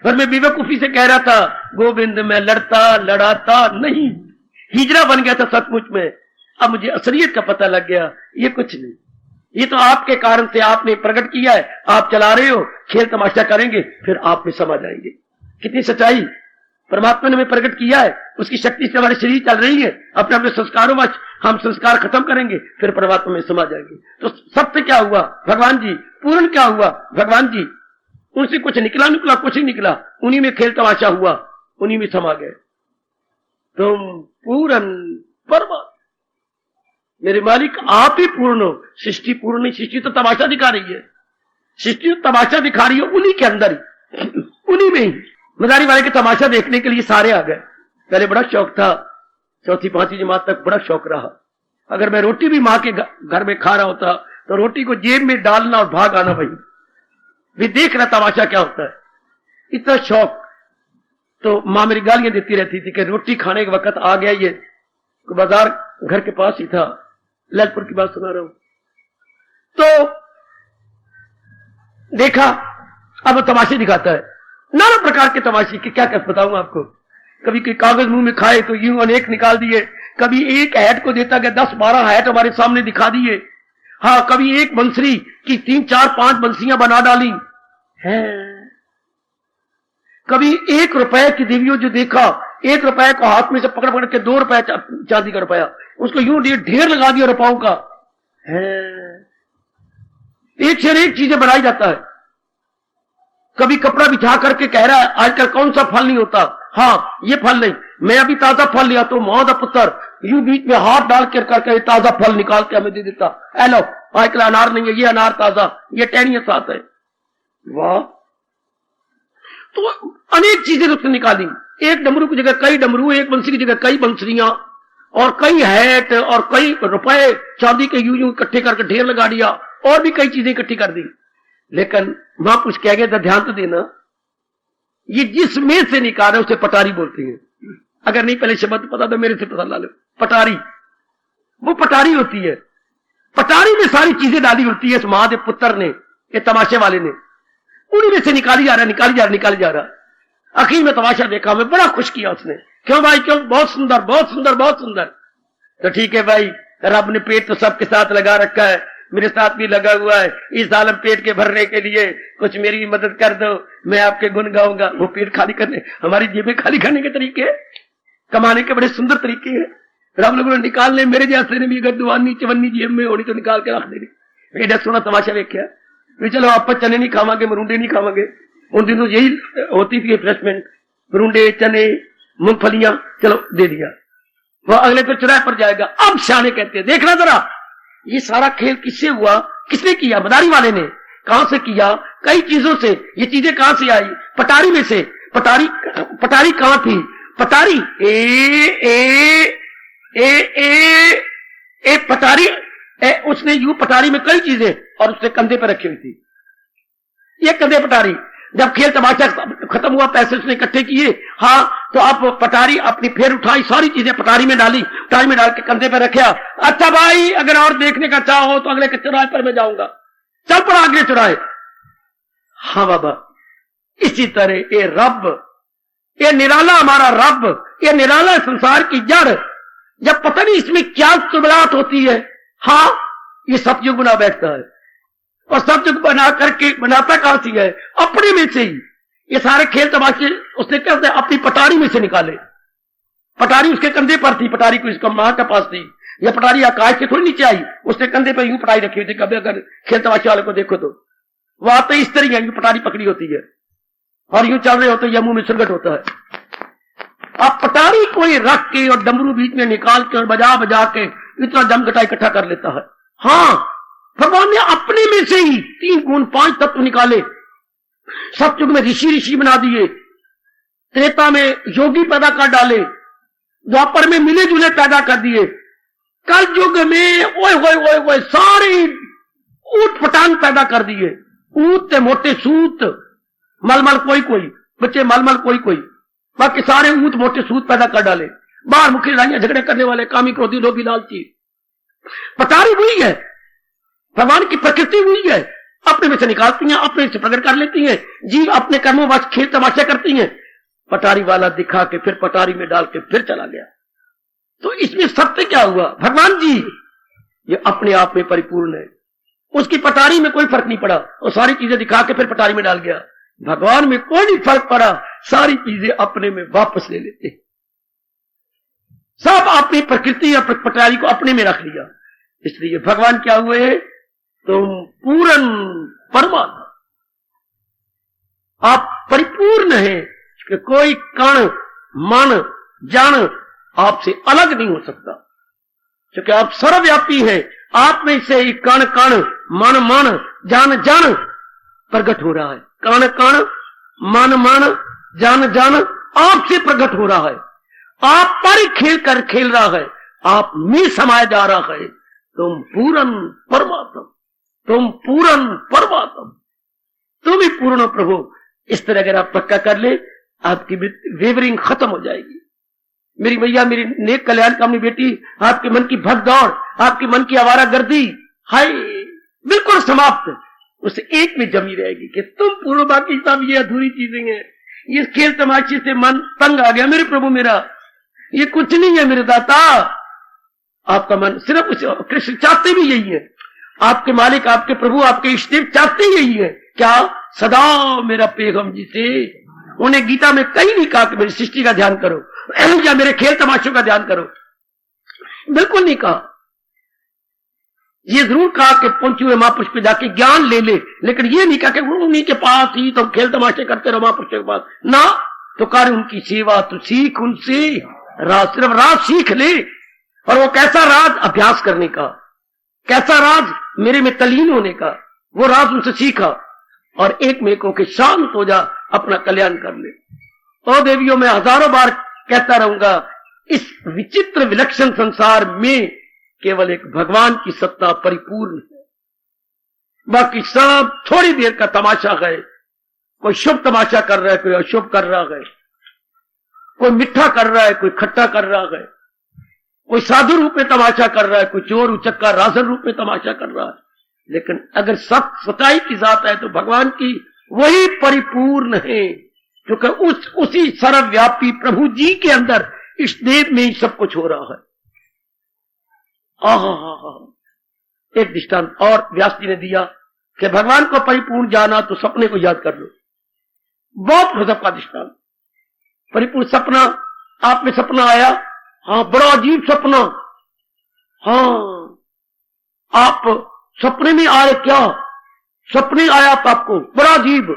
और मैं बेवकूफी से कह रहा था गोविंद, मैं लड़ाता नहीं, हिजरा बन गया था सचमुच में। अब मुझे असलियत का पता लग गया, ये कुछ नहीं, ये तो आपके कारण से आपने प्रकट किया है, आप चला रहे हो, खेल तमाशा करेंगे फिर आप में समझ आएंगे कितनी सच्चाई परमात्मा ने हमें प्रकट किया है। उसकी शक्ति से हमारे शरीर चल रही है, अपने अपने संस्कारों में हम संस्कार खत्म करेंगे फिर परमात्मा में समझ आएंगे। तो सत्य क्या हुआ भगवान जी, पूर्ण क्या हुआ भगवान जी, उनसे कुछ निकला कुछ नहीं निकला, उन्हीं में खेल तमाशा हुआ, उन्हीं में समा गए। तुम पूर्ण परमात्मा, मेरे मालिक आप ही पूर्ण हो। सृष्टि पूर्ण नहीं, सृष्टि तो तमाशा दिखा रही है, सृष्टि तो तमाशा दिखा रही है उन्हीं के अंदर ही, उन्हीं में ही। मदारी वाले के तमाशा देखने के लिए सारे आ गए। पहले बड़ा शौक था, 4वीं 5वीं जमात तक बड़ा शौक रहा। अगर मैं रोटी भी माँ के घर में खा रहा होता तो रोटी को जेब में डालना और भाग आना, भाई भी देख रहा तमाशा क्या होता है, इतना शौक। तो माँ मेरी गालियां देती रहती थी कि रोटी खाने के वक्त आ गया ये, बाजार घर के पास ही था, ललपुर की बात सुना रहा हूं। तो देखा, अब वो तमाशे दिखाता है, नाना प्रकार के तमाशे के, क्या क्या बताऊं आपको। कभी कोई कागज मुंह में खाए तो यूं अनेक निकाल दिए, कभी एक हैट को देता गया 10-12 हैट हमारे सामने दिखा दिए। हाँ, कभी एक बंसरी की 3-4-5 बंसियां बना डाली है। कभी 1 रुपए की देवियों जो देखा, 1 रुपए को हाथ में से पकड़ पकड़ के 2 रुपए चांदी का रुपया, उसको यूं ढेर लगा दिया रुपयों का है। एक से एक चीजें बनाई जाता है। कभी कपड़ा बिछा करके कह रहा है आजकल कौन सा फल नहीं होता, हाँ ये फल नहीं, मैं अभी ताजा फल लिया तो मौदा पुत्र यूं बीच में हाथ डाल कर करके ताजा फल निकाल के हमें दे देता, हेलो आजकल अनार नहीं है, ये अनार ताजा, ये टहनियां साथ है। वाह, तो अनेक चीजें उसने निकाली। एक डमरू की जगह कई डमरू, एक बंसी की जगह कई बंसरियां, और कई हैट और कई रुपए चांदी के यूं यूं इकट्ठे करके ढेर लगा दिया, और भी कई चीजें इकट्ठी कर दी। लेकिन वहां कुछ कह गया था, ध्यान तो देना, ये जिसमें से निकाले उसे पटारी बोलते हैं। अगर नहीं पहले शब्द पता तो मेरे से पता ला लो। पटारी, वो पटारी होती है, पटारी में सारी चीजें डाली होती है इस महादेव पुत्र ने, ये तमाशे वाले ने, उन्हीं में से निकाली जा रहा। आखिर में तमाशा देखा, मैं बड़ा खुश किया उसने। क्यों भाई क्यों, बहुत सुंदर बहुत सुंदर बहुत सुंदर। तो ठीक है भाई, रब ने पेट तो सबके साथ लगा रखा है, मेरे साथ भी लगा हुआ है, इस साल पेट के भरने के लिए कुछ मेरी भी मदद कर दो, मैं आपके गुण गाऊंगा। वो पेट खाली करने, हमारी जेबें खाली करने के तरीके, कमाने के बड़े सुंदर तरीके हैं। रब लोगों ने निकालने, मेरे जैसे ने भी अगर दुआनी चवन्नी जेब में होनी तो निकाल के रख देनी। एडा सोना तमाशा देखा, चलो आप चने नहीं खावांगे, मरूंडे नहीं खावांगे। उन दिनों यही होती थी रिफ्रेशमेंट, मरूंडे चने मूंगफलियां, चलो दे दिया, वो अगले तो चौराहे पर जाएगा। अब सियाने कहते हैं देखना जरा ये सारा खेल किससे हुआ, किसने किया? मदारी वाले ने। कहां से किया? कई चीजों से। ये चीजें कहां से आई? पटारी में से। पटारी कहां थी? पटारी पटारी उसने यूं पटारी में कई चीजें और उसने कंधे पर रखी हुई थी। ये कंधे पटारी। जब खेल तमाशा खत्म हुआ, पैसे उसने इकट्ठे किए, हाँ, तो अब पटारी अपनी फेर उठाई, सारी चीजें पटारी में डाली, पटारी में डाल के कंधे पर रखा। अच्छा भाई, अगर और देखने का चाह हो तो अगले चौराहे पर मैं जाऊंगा। चल पड़ा अगले चौराहे। हाँ बाबा, इसी तरह ये रब, ये निराला हमारा रब, ये निराला संसार की जड़, जब पता नहीं इसमें क्या चुबलाहट होती है, हाँ, ये सतयुग बना बैठता है। और सतयुग बना करके बनाता कहां से है? अपने में से ही। ये सारे खेल तमाशे उसने क्या अपनी पटारी में से निकाले। पटारी उसके कंधे पर थी, पटारी को इसका मां के पास थी। यह पटारी आकाश से थोड़ी नीचे आई, उसने कंधे पर यूं पटारी रखी हुई थी। कभी अगर खेल तमाशे वाले को देखो तो वो आते इस तरह यूं पटारी पकड़ी होती है और यूं चल रहे होते, यह मुंह में सुरगट होता है। अब पटारी को ही रख के और डमरू बीच में निकाल के और बजा बजा के इतना जमघटा इकट्ठा कर लेता है। हाँ, भगवान ने अपने में से ही 3 गुण 5 तत्व निकाले। सतयुग में ऋषि बना दिए, त्रेता में योगी पैदा कर डाले, द्वापर में मिले जुले पैदा कर दिए, कल युग में ओए सारे ऊट पटांग पैदा कर दिए। ऊट ते मोटे सूत, मलमल कोई बच्चे मलमल कोई, बाकी सारे ऊट मोटे सूत पैदा कर डाले। बाहर मुखी लड़ाइयां झगड़े करने वाले, कामी क्रोधी लोभी लालची। पटारी हुई है, भगवान की प्रकृति हुई है, अपने में से निकालती हैं, अपने से प्रकट कर लेती हैं। जीव अपने कर्मों वाच खेल तमाशा करती हैं। पटारी वाला दिखा के फिर पटारी में डाल के फिर चला गया। तो इसमें सत्य क्या हुआ? भगवान जी ये अपने आप में परिपूर्ण है, उसकी पटारी में कोई फर्क नहीं पड़ा। और सारी चीजें दिखा के फिर पटारी में डाल गया। भगवान में कोई नहीं फर्क पड़ा, सारी चीजें अपने में वापस ले लेते, सब अपनी प्रकृति या पटारी को अपने में रख लिया। इसलिए भगवान क्या हुए? तुम पूर्ण परमात्मा, आप परिपूर्ण हैं कि कोई कण मन जन आपसे अलग नहीं हो सकता, क्योंकि आप सर्वव्यापी हैं। आप में से ही कण कण मन जन प्रकट हो रहा है। कण कण मन जन आपसे प्रकट हो रहा है। आप पर खेल रहा है, आप में समाया जा रहा है। तुम पूर्ण परमात्मा, तुम पूर्ण परमात्मा, तुम ही पूर्ण प्रभु। इस तरह अगर आप पक्का कर ले, आपकी वेवरिंग खत्म हो जाएगी। मेरी मैया, मेरी नेक कल्याण कामनी बेटी, आपके मन की भगदौड़, आपके मन की आवारागर्दी, हाय, बिल्कुल समाप्त, उसे एक में जमी रहेगी कि तुम पूर्ण, बाकी सब ये अधूरी चीजें हैं। ये खेल तमाशे से मन तंग आ गया मेरे प्रभु मेरा, ये कुछ नहीं है मेरे दाता। आपका मन सिर्फ उसे, कृष्ण चाहते भी यही है, आपके मालिक, आपके प्रभु, आपके इष्टदेव चाहते यही है। क्या? सदा मेरा पेगम जी से। उन्हें गीता में कहीं नहीं कहा कि मेरी सृष्टि का ध्यान करो या मेरे खेल तमाशों का ध्यान करो, बिल्कुल नहीं कहा। ये जरूर कहा कि पहुंचे हुए महापुरुष पे जाके ज्ञान ले ले, लेकिन ये नहीं कहा कि उन्हीं के पास ही तो खेल तमाशे करते रहो महापुरुषों के पास ना। तो कर उनकी सेवा, तो सीख उनसे राज, सिर्फ राज सीख ले। और वो कैसा राज? अभ्यास करने का। कैसा राज? मेरे में तलीन होने का। वो राज उनसे सीखा और एक में को के शांत हो जा, अपना कल्याण कर ले। ओ देवियों, मैं हजारों बार कहता रहूंगा, इस विचित्र विलक्षण संसार में केवल एक भगवान की सत्ता परिपूर्ण है, बाकी सब थोड़ी देर का तमाशा है। कोई शुभ तमाशा कर रहा है, कोई अशुभ कर रहा है, कोई मीठा कर रहा है, कोई खट्टा कर रहा है, कोई साधु रूप में तमाशा कर रहा है, कोई चोर उचक्का राजन रूप में तमाशा कर रहा है। लेकिन अगर सच्चाई की जात है तो भगवान की वही परिपूर्ण है, क्योंकि उसी सर्वव्यापी प्रभु जी के अंदर इस देव में ही सब कुछ हो रहा है। एक दृष्टांत और व्यास जी ने दिया कि भगवान को परिपूर्ण जाना तो सपने को याद कर लो। बहुत गजब का दृष्टांत। परिपूर्ण सपना, आप में सपना आया, हाँ, बड़ा अजीब सपना, हाँ, आप सपने में आ रहे, क्या सपने आया आपको, बड़ा अजीब।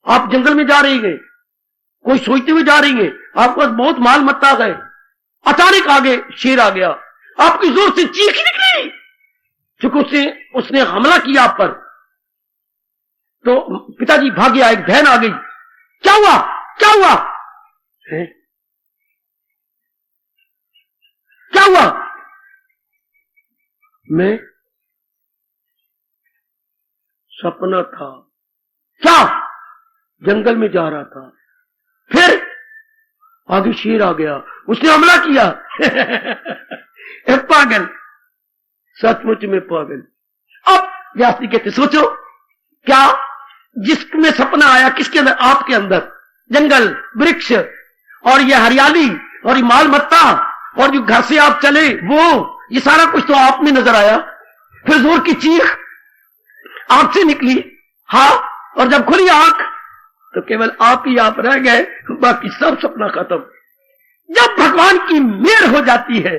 आप जंगल में जा रहे हैं, कोई सोचते हुए जा रही है, आपके पास बहुत माल मत्ता गए, अचानक आगे शेर आ गया, आपकी जोर से चीख निकली क्योंकि उसने हमला किया आप पर। तो पिताजी भागे आए, एक बहन आ गई, क्या हुआ क्या हुआ है? क्या हुआ? मैं सपना था। क्या? जंगल में जा रहा था, फिर आगे शेर आ गया, उसने हमला किया। पागल, सचमुच में पागल। अब व्यासी कहते सोचो, क्या जिसमें सपना आया किसके अंदर? आपके अंदर जंगल, वृक्ष और ये हरियाली और ये माल मत्ता और जो घर से आप चले वो, ये सारा कुछ तो आप में नजर आया। फिर जोर की चीख आंख से निकली, हाँ, और जब खुली आंख तो केवल आप ही आप रह गए, बाकी सब सपना खत्म। जब भगवान की मेहर हो जाती है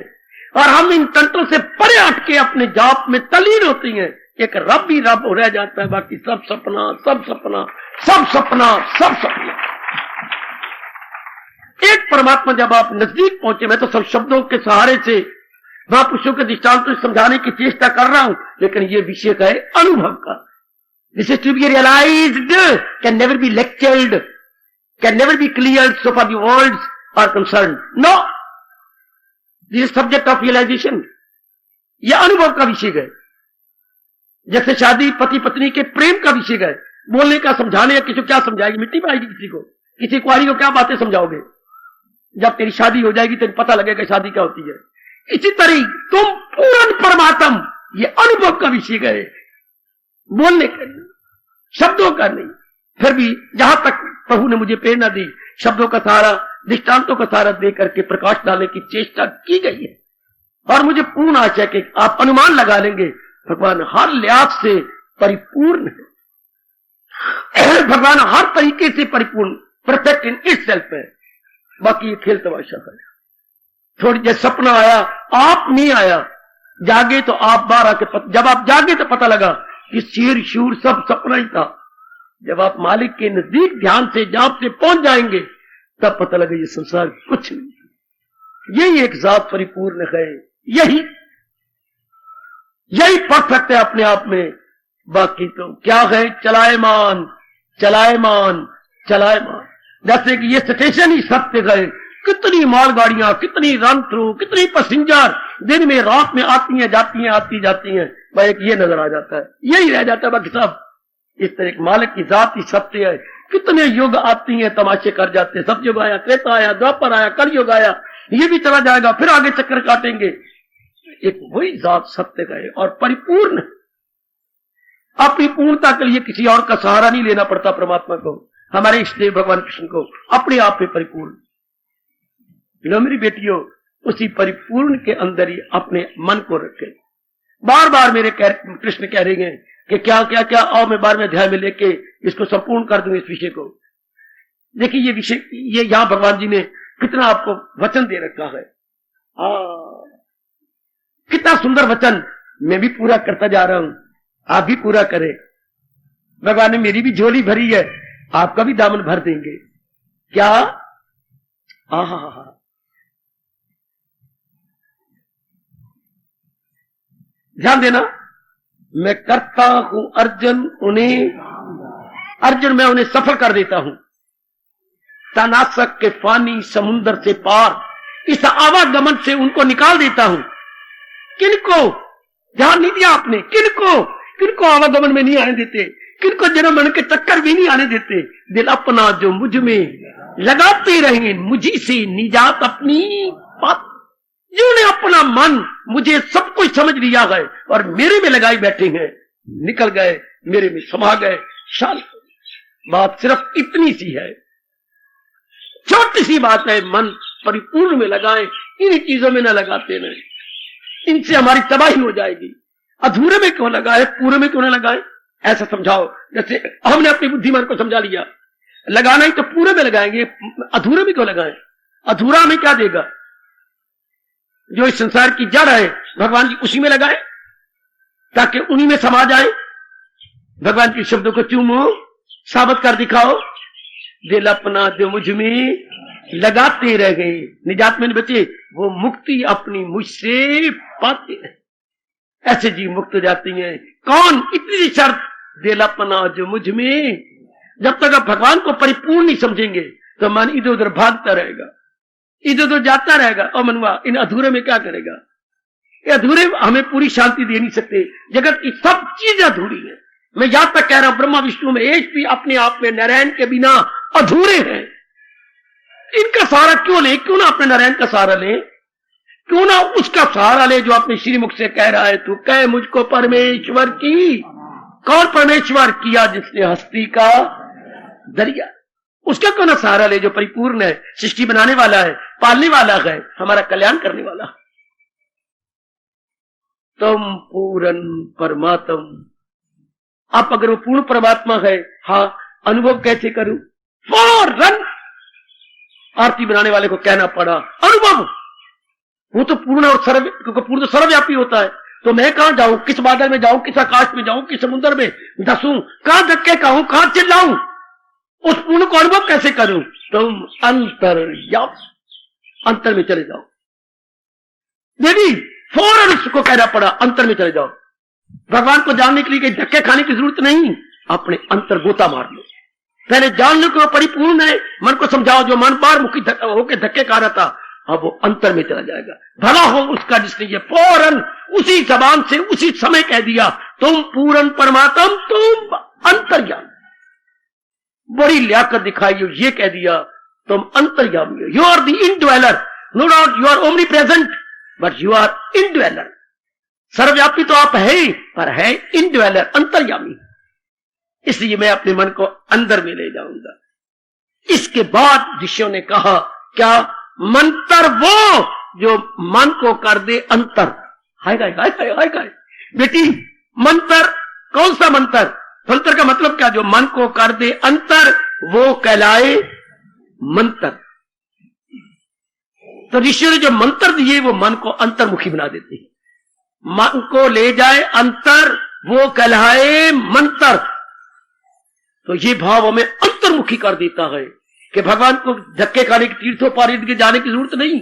और हम इन तंत्रों से परे हट के अपने जाप में तल्लीन होती हैं, एक रब ही रब रह जाता है, बाकी सब सपना सब सपना सब सपना सब सपना। एक परमात्मा जब आप नजदीक पहुंचे, मैं तो सब शब्दों के सहारे से महापुरुषों के दृष्टांत तो समझाने की चेष्टा कर रहा हूं, लेकिन ये विषय का है अनुभव का। This is to be realised, can never be lectured, can never be cleared so far the world's are concern. No, this is subject of realisation. यह अनुभव का विषय है। जैसे शादी पति पत्नी के प्रेम का विषय है। बोलने का, समझाने का, किसी को क्या समझाएगी? मिट्टी पाएगी किसी को? किसी कुआरी को क्या बातें समझाओगे? जब तेरी शादी हो जाएगी तेरे पता लगेगा शादी क्या होती है। इसी तरह तुम पूर्ण परमात्म, ये अनुभव का विषय है, बोलने का नहीं, शब्दों का नहीं। फिर भी जहां तक प्रभु ने मुझे प्रेरणा दी, शब्दों का सहारा, दृष्टांतों का सहारा देकर के प्रकाश डालने की चेष्टा की गई है। और मुझे पूर्ण आशा है कि आप अनुमान लगा लेंगे भगवान हर लिहाज से परिपूर्ण है। भगवान हर तरीके से परिपूर्ण, परफेक्ट इन इटसेल्फ है। बाकी ये खेल तमाशा है। थोड़ी जैसे सपना आया, आप नहीं आया, जागे तो आप बाहर आके जब आप जागे तो पता लगा कि शेर शूर सब सपना ही था। जब आप मालिक के नजदीक ध्यान से जाप से पहुंच जाएंगे तब पता लगे ये संसार कुछ नहीं, यही एक जात परिपूर्ण है, यही परफेक्ट है अपने आप में। बाकी तो क्या है? चलायमान चलायमान चलायमान। जैसे कि ये स्टेशन ही सत्य है। कितनी मालगाड़ियां, कितनी रन थ्रू, कितनी पैसेंजर दिन में रात में आती हैं जाती हैं आती जाती हैं, भाई एक ये नजर आ जाता है, यही रह जाता है। बाकी सब इस तरह मालिक की जात ही सत्य है। कितने युग आती हैं, तमाशे कर जाते हैं। सब युग आया, त्रेता आया, द्वापर आया, कल युग आया, ये भी चला जाएगा, फिर आगे चक्कर काटेंगे। एक वही जात सत्य का है और परिपूर्ण। अपनी पूर्णता के लिए किसी और का सहारा नहीं लेना पड़ता परमात्मा को, हमारे इष्टदेव भगवान कृष्ण को, अपने आप में परिपूर्ण। मेरी बेटियों, उसी परिपूर्ण के अंदर ही अपने मन को रखे। बार बार मेरे कृष्ण कह रहे हैं कि क्या क्या क्या, आओ मैं 12वें अध्याय में लेके इसको संपूर्ण कर दूंगा इस विषय को। देखिए ये विषय, ये यहां भगवान जी ने कितना आपको वचन दे रखा है। कितना सुंदर वचन, मैं भी पूरा करता जा रहा हूं, आप भी पूरा करें। भगवान ने मेरी भी झोली भरी है, आपका भी दामन भर देंगे। क्या? ध्यान देना, मैं करता हूं अर्जुन मैं उन्हें सफल कर देता हूं। तनासक के फानी समुद्र से पार, इस आवागमन से उनको निकाल देता हूं। किनको? ध्यान नहीं दिया आपने, किनको आवागमन में नहीं आने देते, किनको जन्म मरण के चक्कर भी नहीं आने देते। दिल अपना जो मुझ में लगाते रहेंगे, मुझी से निजात अपनी बात। जिन्होंने अपना मन, मुझे सब कुछ समझ लिया है और मेरे में लगाए बैठे हैं, निकल गए, मेरे में समा गए। शाल बात सिर्फ इतनी सी है, छोटी सी बात है। मन परिपूर्ण में लगाए, इन चीजों में न लगाते नहीं, इनसे हमारी तबाही हो जाएगी। अधूरे में क्यों लगाए, पूरे में क्यों न लगाए? ऐसा समझाओ। जैसे हमने अपनी बुद्धिमान को समझा लिया, लगाना ही तो पूरे में लगाएंगे, अधूरे में क्यों लगाएं? अधूरा हमें क्या देगा? जो इस संसार की जड़ है भगवान जी उसी में लगाए, ताकि उन्हीं में समा जाए। भगवान के शब्दों को चूमो, साबित कर दिखाओ। दिल अपना जो मुझ में लगाते रह गए, निजात में नहीं बचे, वो मुक्ति अपनी मुझसे पाते हैं। ऐसे जीव मुक्त हो जाती हैं। कौन? इतनी शर्त, दिल अपना जो मुझ में। जब तक आप भगवान को परिपूर्ण नहीं समझेंगे तो मन इधर उधर भागता रहेगा, इधर उधर जाता रहेगा। और मनवा इन अधूरे में क्या करेगा? ये अधूरे हमें पूरी शांति दे नहीं सकते। जगत की सब चीजें अधूरी है। मैं यहां तक कह रहा हूं, ब्रह्मा विष्णु में एक भी अपने आप में नारायण के बिना अधूरे हैं। इनका सहारा क्यों ले? क्यों ना अपने नारायण का सहारा ले? क्यों ना उसका सहारा ले जो अपने श्रीमुख से कह रहा है, तू कह मुझको परमेश्वर की। कौन परमेश्वर? किया जिसने हस्ती का दरिया। उसका क्यों ना सहारा ले जो परिपूर्ण है, सृष्टि बनाने वाला है, पालने वाला है, हमारा कल्याण करने वाला। तुम पूर्ण परमात्म। आप अगर वो पूर्ण परमात्मा है, हाँ, अनुभव कैसे करूं? फौरन आरती बनाने वाले को कहना पड़ा, अनुभव। वो तो पूर्ण और सर्व, क्योंकि पूर्ण तो सर्वव्यापी होता है। तो मैं कहां जाऊं? किस बादल में जाऊं? किस आकाश में जाऊं? किस समुद्र में धसूं? कहां धक्के खाऊं? कहां चिल्लाऊं? उस पूर्ण को अनुभव कैसे करूं? तुम अंतर में चले जाओ। देवी फौरन उसको कहना पड़ा, अंतर में चले जाओ। भगवान को जानने के लिए धक्के खाने की जरूरत नहीं, अपने अंतर गोता मार लो। पहले जान लो कि वो परिपूर्ण है। मन को समझाओ, जो मन बार मुखी होकर धक्के खा रहा था, अब वो अंतर में चला जाएगा। भला हो उसका जिसने ये फौरन उसी जबान से उसी समय कह दिया, तुम पूर्ण परमात्म, तुम अंतर्यामी। बड़ी लियाकत दिखाई, ये कह दिया, तुम अंतर्यामी हो। You are the indweller. No doubt you are omnipresent, but you are indweller. सर्वव्यापी तो आप है ही, पर है इनड्वेलर, अंतर्यामी। इसलिए मैं अपने मन को अंदर में ले जाऊंगा। इसके बाद ऋषियों ने कहा, क्या? मंत्र वो जो मन को कर दे अंतर। हाय गाय हाय गाय हाय गाय। बेटी, मंत्र कौन सा मंत्र? मंत्र का मतलब क्या? जो मन को कर दे अंतर, वो कहलाए मंत्र। तो ऋषियों ने जो मंत्र दिए वो मन को अंतर्मुखी बना देते हैं। मन को ले जाए अंतर, वो कहलाए मंत्र। तो ये भाव हमें अंतर्मुखी कर देता है कि भगवान को धक्के खाने की, तीर्थों पारित के जाने की जरूरत नहीं,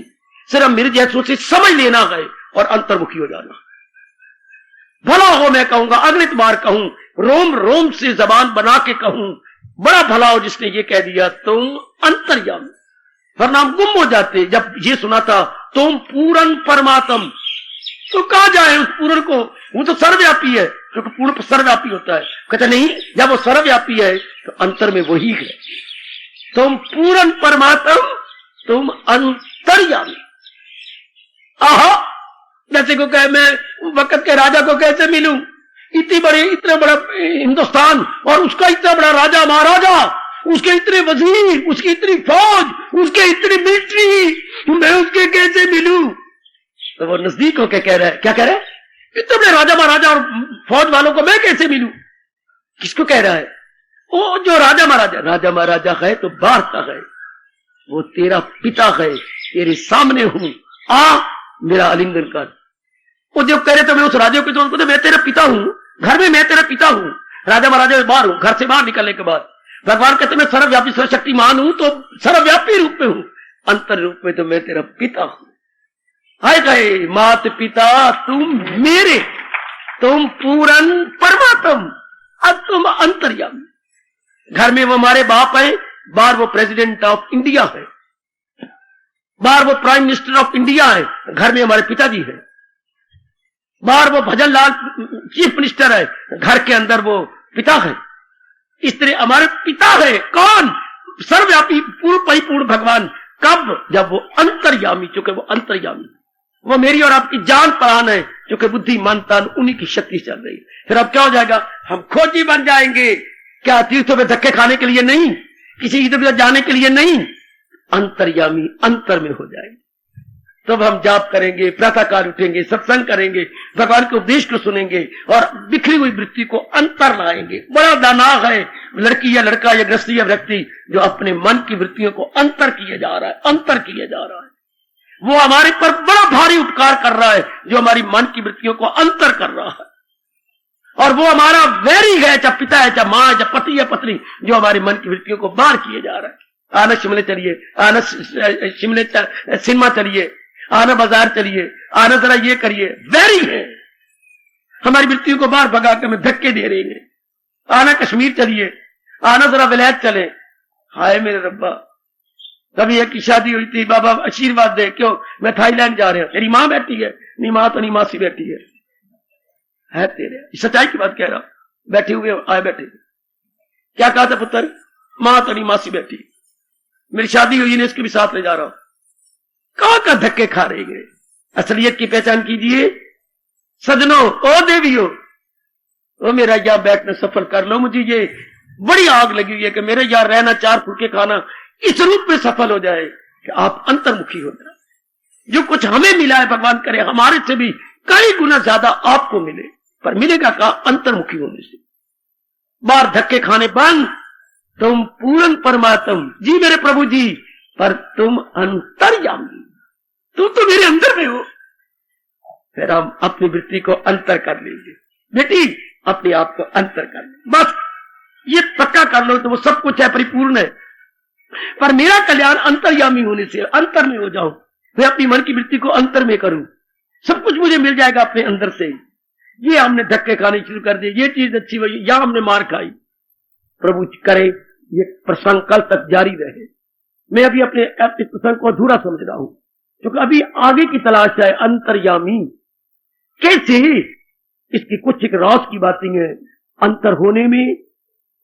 सिर्फ मेरे जैसों से समझ लेना है और अंतर्मुखी हो जाना। भला हो, मैं कहूंगा, अगणित बार कहूं, रोम रोम से जबान बना के कहूं, बड़ा भला हो जिसने ये कह दिया, तुम अंतर्यामी। वरना हम गुम हो जाते। जब ये सुना था, तुम पूर्ण परमात्म, तो कहा जाए उस पूर्ण को? वो तो सर्वव्यापी है, क्योंकि पूर्ण सर्वव्यापी होता है। कहते नहीं, जब वो सर्वव्यापी है तो अंतर में वही है। तुम पूर्ण परमात्म, तुम अंतर्यामी। आहा, जैसे को कहे मैं वक्त के राजा को कैसे मिलूं? इतना बड़ा हिंदुस्तान और उसका इतना बड़ा राजा महाराजा, उसके इतने वजीर, उसकी इतनी फौज, उसके इतनी मिलिट्री, मैं उसके कैसे मिलूं? तो वो नजदीक होकर कह रहा है, क्या कह रहा है? इतने बड़े राजा महाराजा और फौज वालों को मैं कैसे मिलूं? किसको कह रहा है? वो जो राजा महाराजा है तो बाहर का है, वो तेरा पिता है, तेरे सामने हूं, आ मेरा आलिंगन कर। वो जो कह रहे थे, मैं उस राजा को तो मैं तेरा पिता हूं, घर में मैं तेरा पिता हूं, राजा महाराजा में बाहर हूं। घर से बाहर निकलने के बाद भगवान कहते मैं सर्वव्यापी सर्वशक्तिमान हूं, तो सर्वव्यापी रूप में हूं, अंतर रूप में तो मैं तेरा पिता हूं। हाय गए मात पिता तुम मेरे, तुम पूर्ण परमात्म, अब तुम अंतर्यामी। घर में वो हमारे बाप है, बाहर वो प्रेसिडेंट ऑफ इंडिया है, बाहर वो प्राइम मिनिस्टर ऑफ इंडिया है, घर में हमारे पिताजी है। बाहर वो भजन लाल चीफ मिनिस्टर है, घर के अंदर वो पिता है। इस तरह हमारे पिता है कौन? सर्वव्यापी पूर्ण परिपूर्ण भगवान। कब? जब वो अंतर्यामी, चूंकि वो अंतर्यामी, वो मेरी और आपकी जान प्राण है, क्योंकि बुद्धि मन तन उन्हीं की शक्ति चल रही है। फिर अब क्या हो जाएगा? हम खोजी बन जाएंगे। क्या तीर्थों में धक्के खाने के लिए नहीं, किसी इधर उधर जाने के लिए नहीं, अंतर्यामी अंतर में हो जाएंगे। तब हम जाप करेंगे, प्रातःकाल उठेंगे, सत्संग करेंगे, भगवान के उपदेश को सुनेंगे और बिखरी हुई वृत्ति को अंतर लाएंगे। बड़ा दानाग है लड़की या लड़का या गृहस्थी या व्यक्ति जो अपने मन की वृत्तियों को अंतर किए जा रहा है, अंतर किए जा रहा है। वो हमारे पर बड़ा भारी उपकार कर रहा है, जो हमारी मन की वृत्तियों को अंतर कर रहा है। और वो हमारा वैरी है, चाहे पिता है, चाहे माँ है, चाहे पति है, पत्नी, जो हमारी मन की वृत्तियों को बाहर किए जा रहा है। आना शिमले चलिए, आना शिमले सिनेमा चलिए, आना बाजार चलिए, आना जरा ये करिए, वैरी है, हमारी वृत्तियों को बाहर भगा के हमें धक्के दे रही है। आना कश्मीर चलिए, आना जरा विलायत चले। हाय मेरे रब्बा, कभी एक की शादी हुई थी, बाबा आशीर्वाद दे, क्यों मैं थाईलैंड जा रहा हूं, तेरी माँ बैठी है, नहीं माँ तो नहीं, मासी बैठी है तेरे, सच्चाई की बात कह रहा हूं, बैठे हुए आए बैठे, क्या कहा था पुत्र, माँ तो नहीं मासी बैठी, मेरी शादी हुई नहीं, इसके भी साथ ले जा रहा हूं। कहां का धक्के खा रहे हैं। असलियत की पहचान कीजिए सजनों, ओ देवियों, ओ मेरा यहां बैठना सफल कर लो, मुझे ये बड़ी आग लगी हुई है कि मेरे यहां रहना, चार फुलके खाना इस रूप में सफल हो जाए कि आप अंतर्मुखी हो जाए। जो कुछ हमें मिला है भगवान करे हमारे से भी कई गुना ज्यादा आपको मिले, पर मिलेगा कहा, अंतर्मुखी होने से। बाहर धक्के खाने बंद, तुम पूर्ण परमात्म जी मेरे प्रभु जी, पर तुम अंतर्यामी, तुम तो मेरे अंदर में हो। फिर हम अपनी वृत्ति को अंतर कर लेंगे। बेटी अपने आप को अंतर कर ले, बस ये पक्का कर लो तो वो सब कुछ है, परिपूर्ण है। पर मेरा कल्याण अंतर्यामी होने से, अंतर में हो जाऊं, मैं अपनी मन की वृत्ति को अंतर में करूं, सब कुछ मुझे मिल जाएगा अपने अंदर से। ये हमने धक्के खाने शुरू कर दिए, ये चीज अच्छी हुई, या हमने मार खाई। प्रभु करे ये प्रसंग कल तक जारी रहे। मैं अभी अपने इस प्रसंग को अधूरा समझ रहा हूं, क्योंकि अभी आगे की तलाश है। अंतर्यामी कैसे, इसकी कुछ एक राज की बातें हैं, अंतर होने में,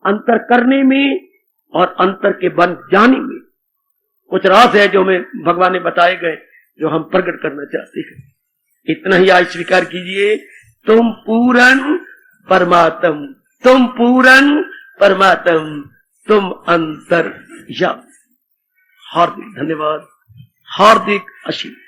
अंतर करने में और अंतर के बन जाने में कुछ राज है जो हमें भगवान ने बताए गए, जो हम प्रकट करना चाहते हैं। इतना ही आज स्वीकार कीजिए, तुम पूर्ण परमात्म, तुम पूर्ण परमात्म, तुम अंतर्यामी। हार्दिक धन्यवाद, हार्दिक आशीर्वाद।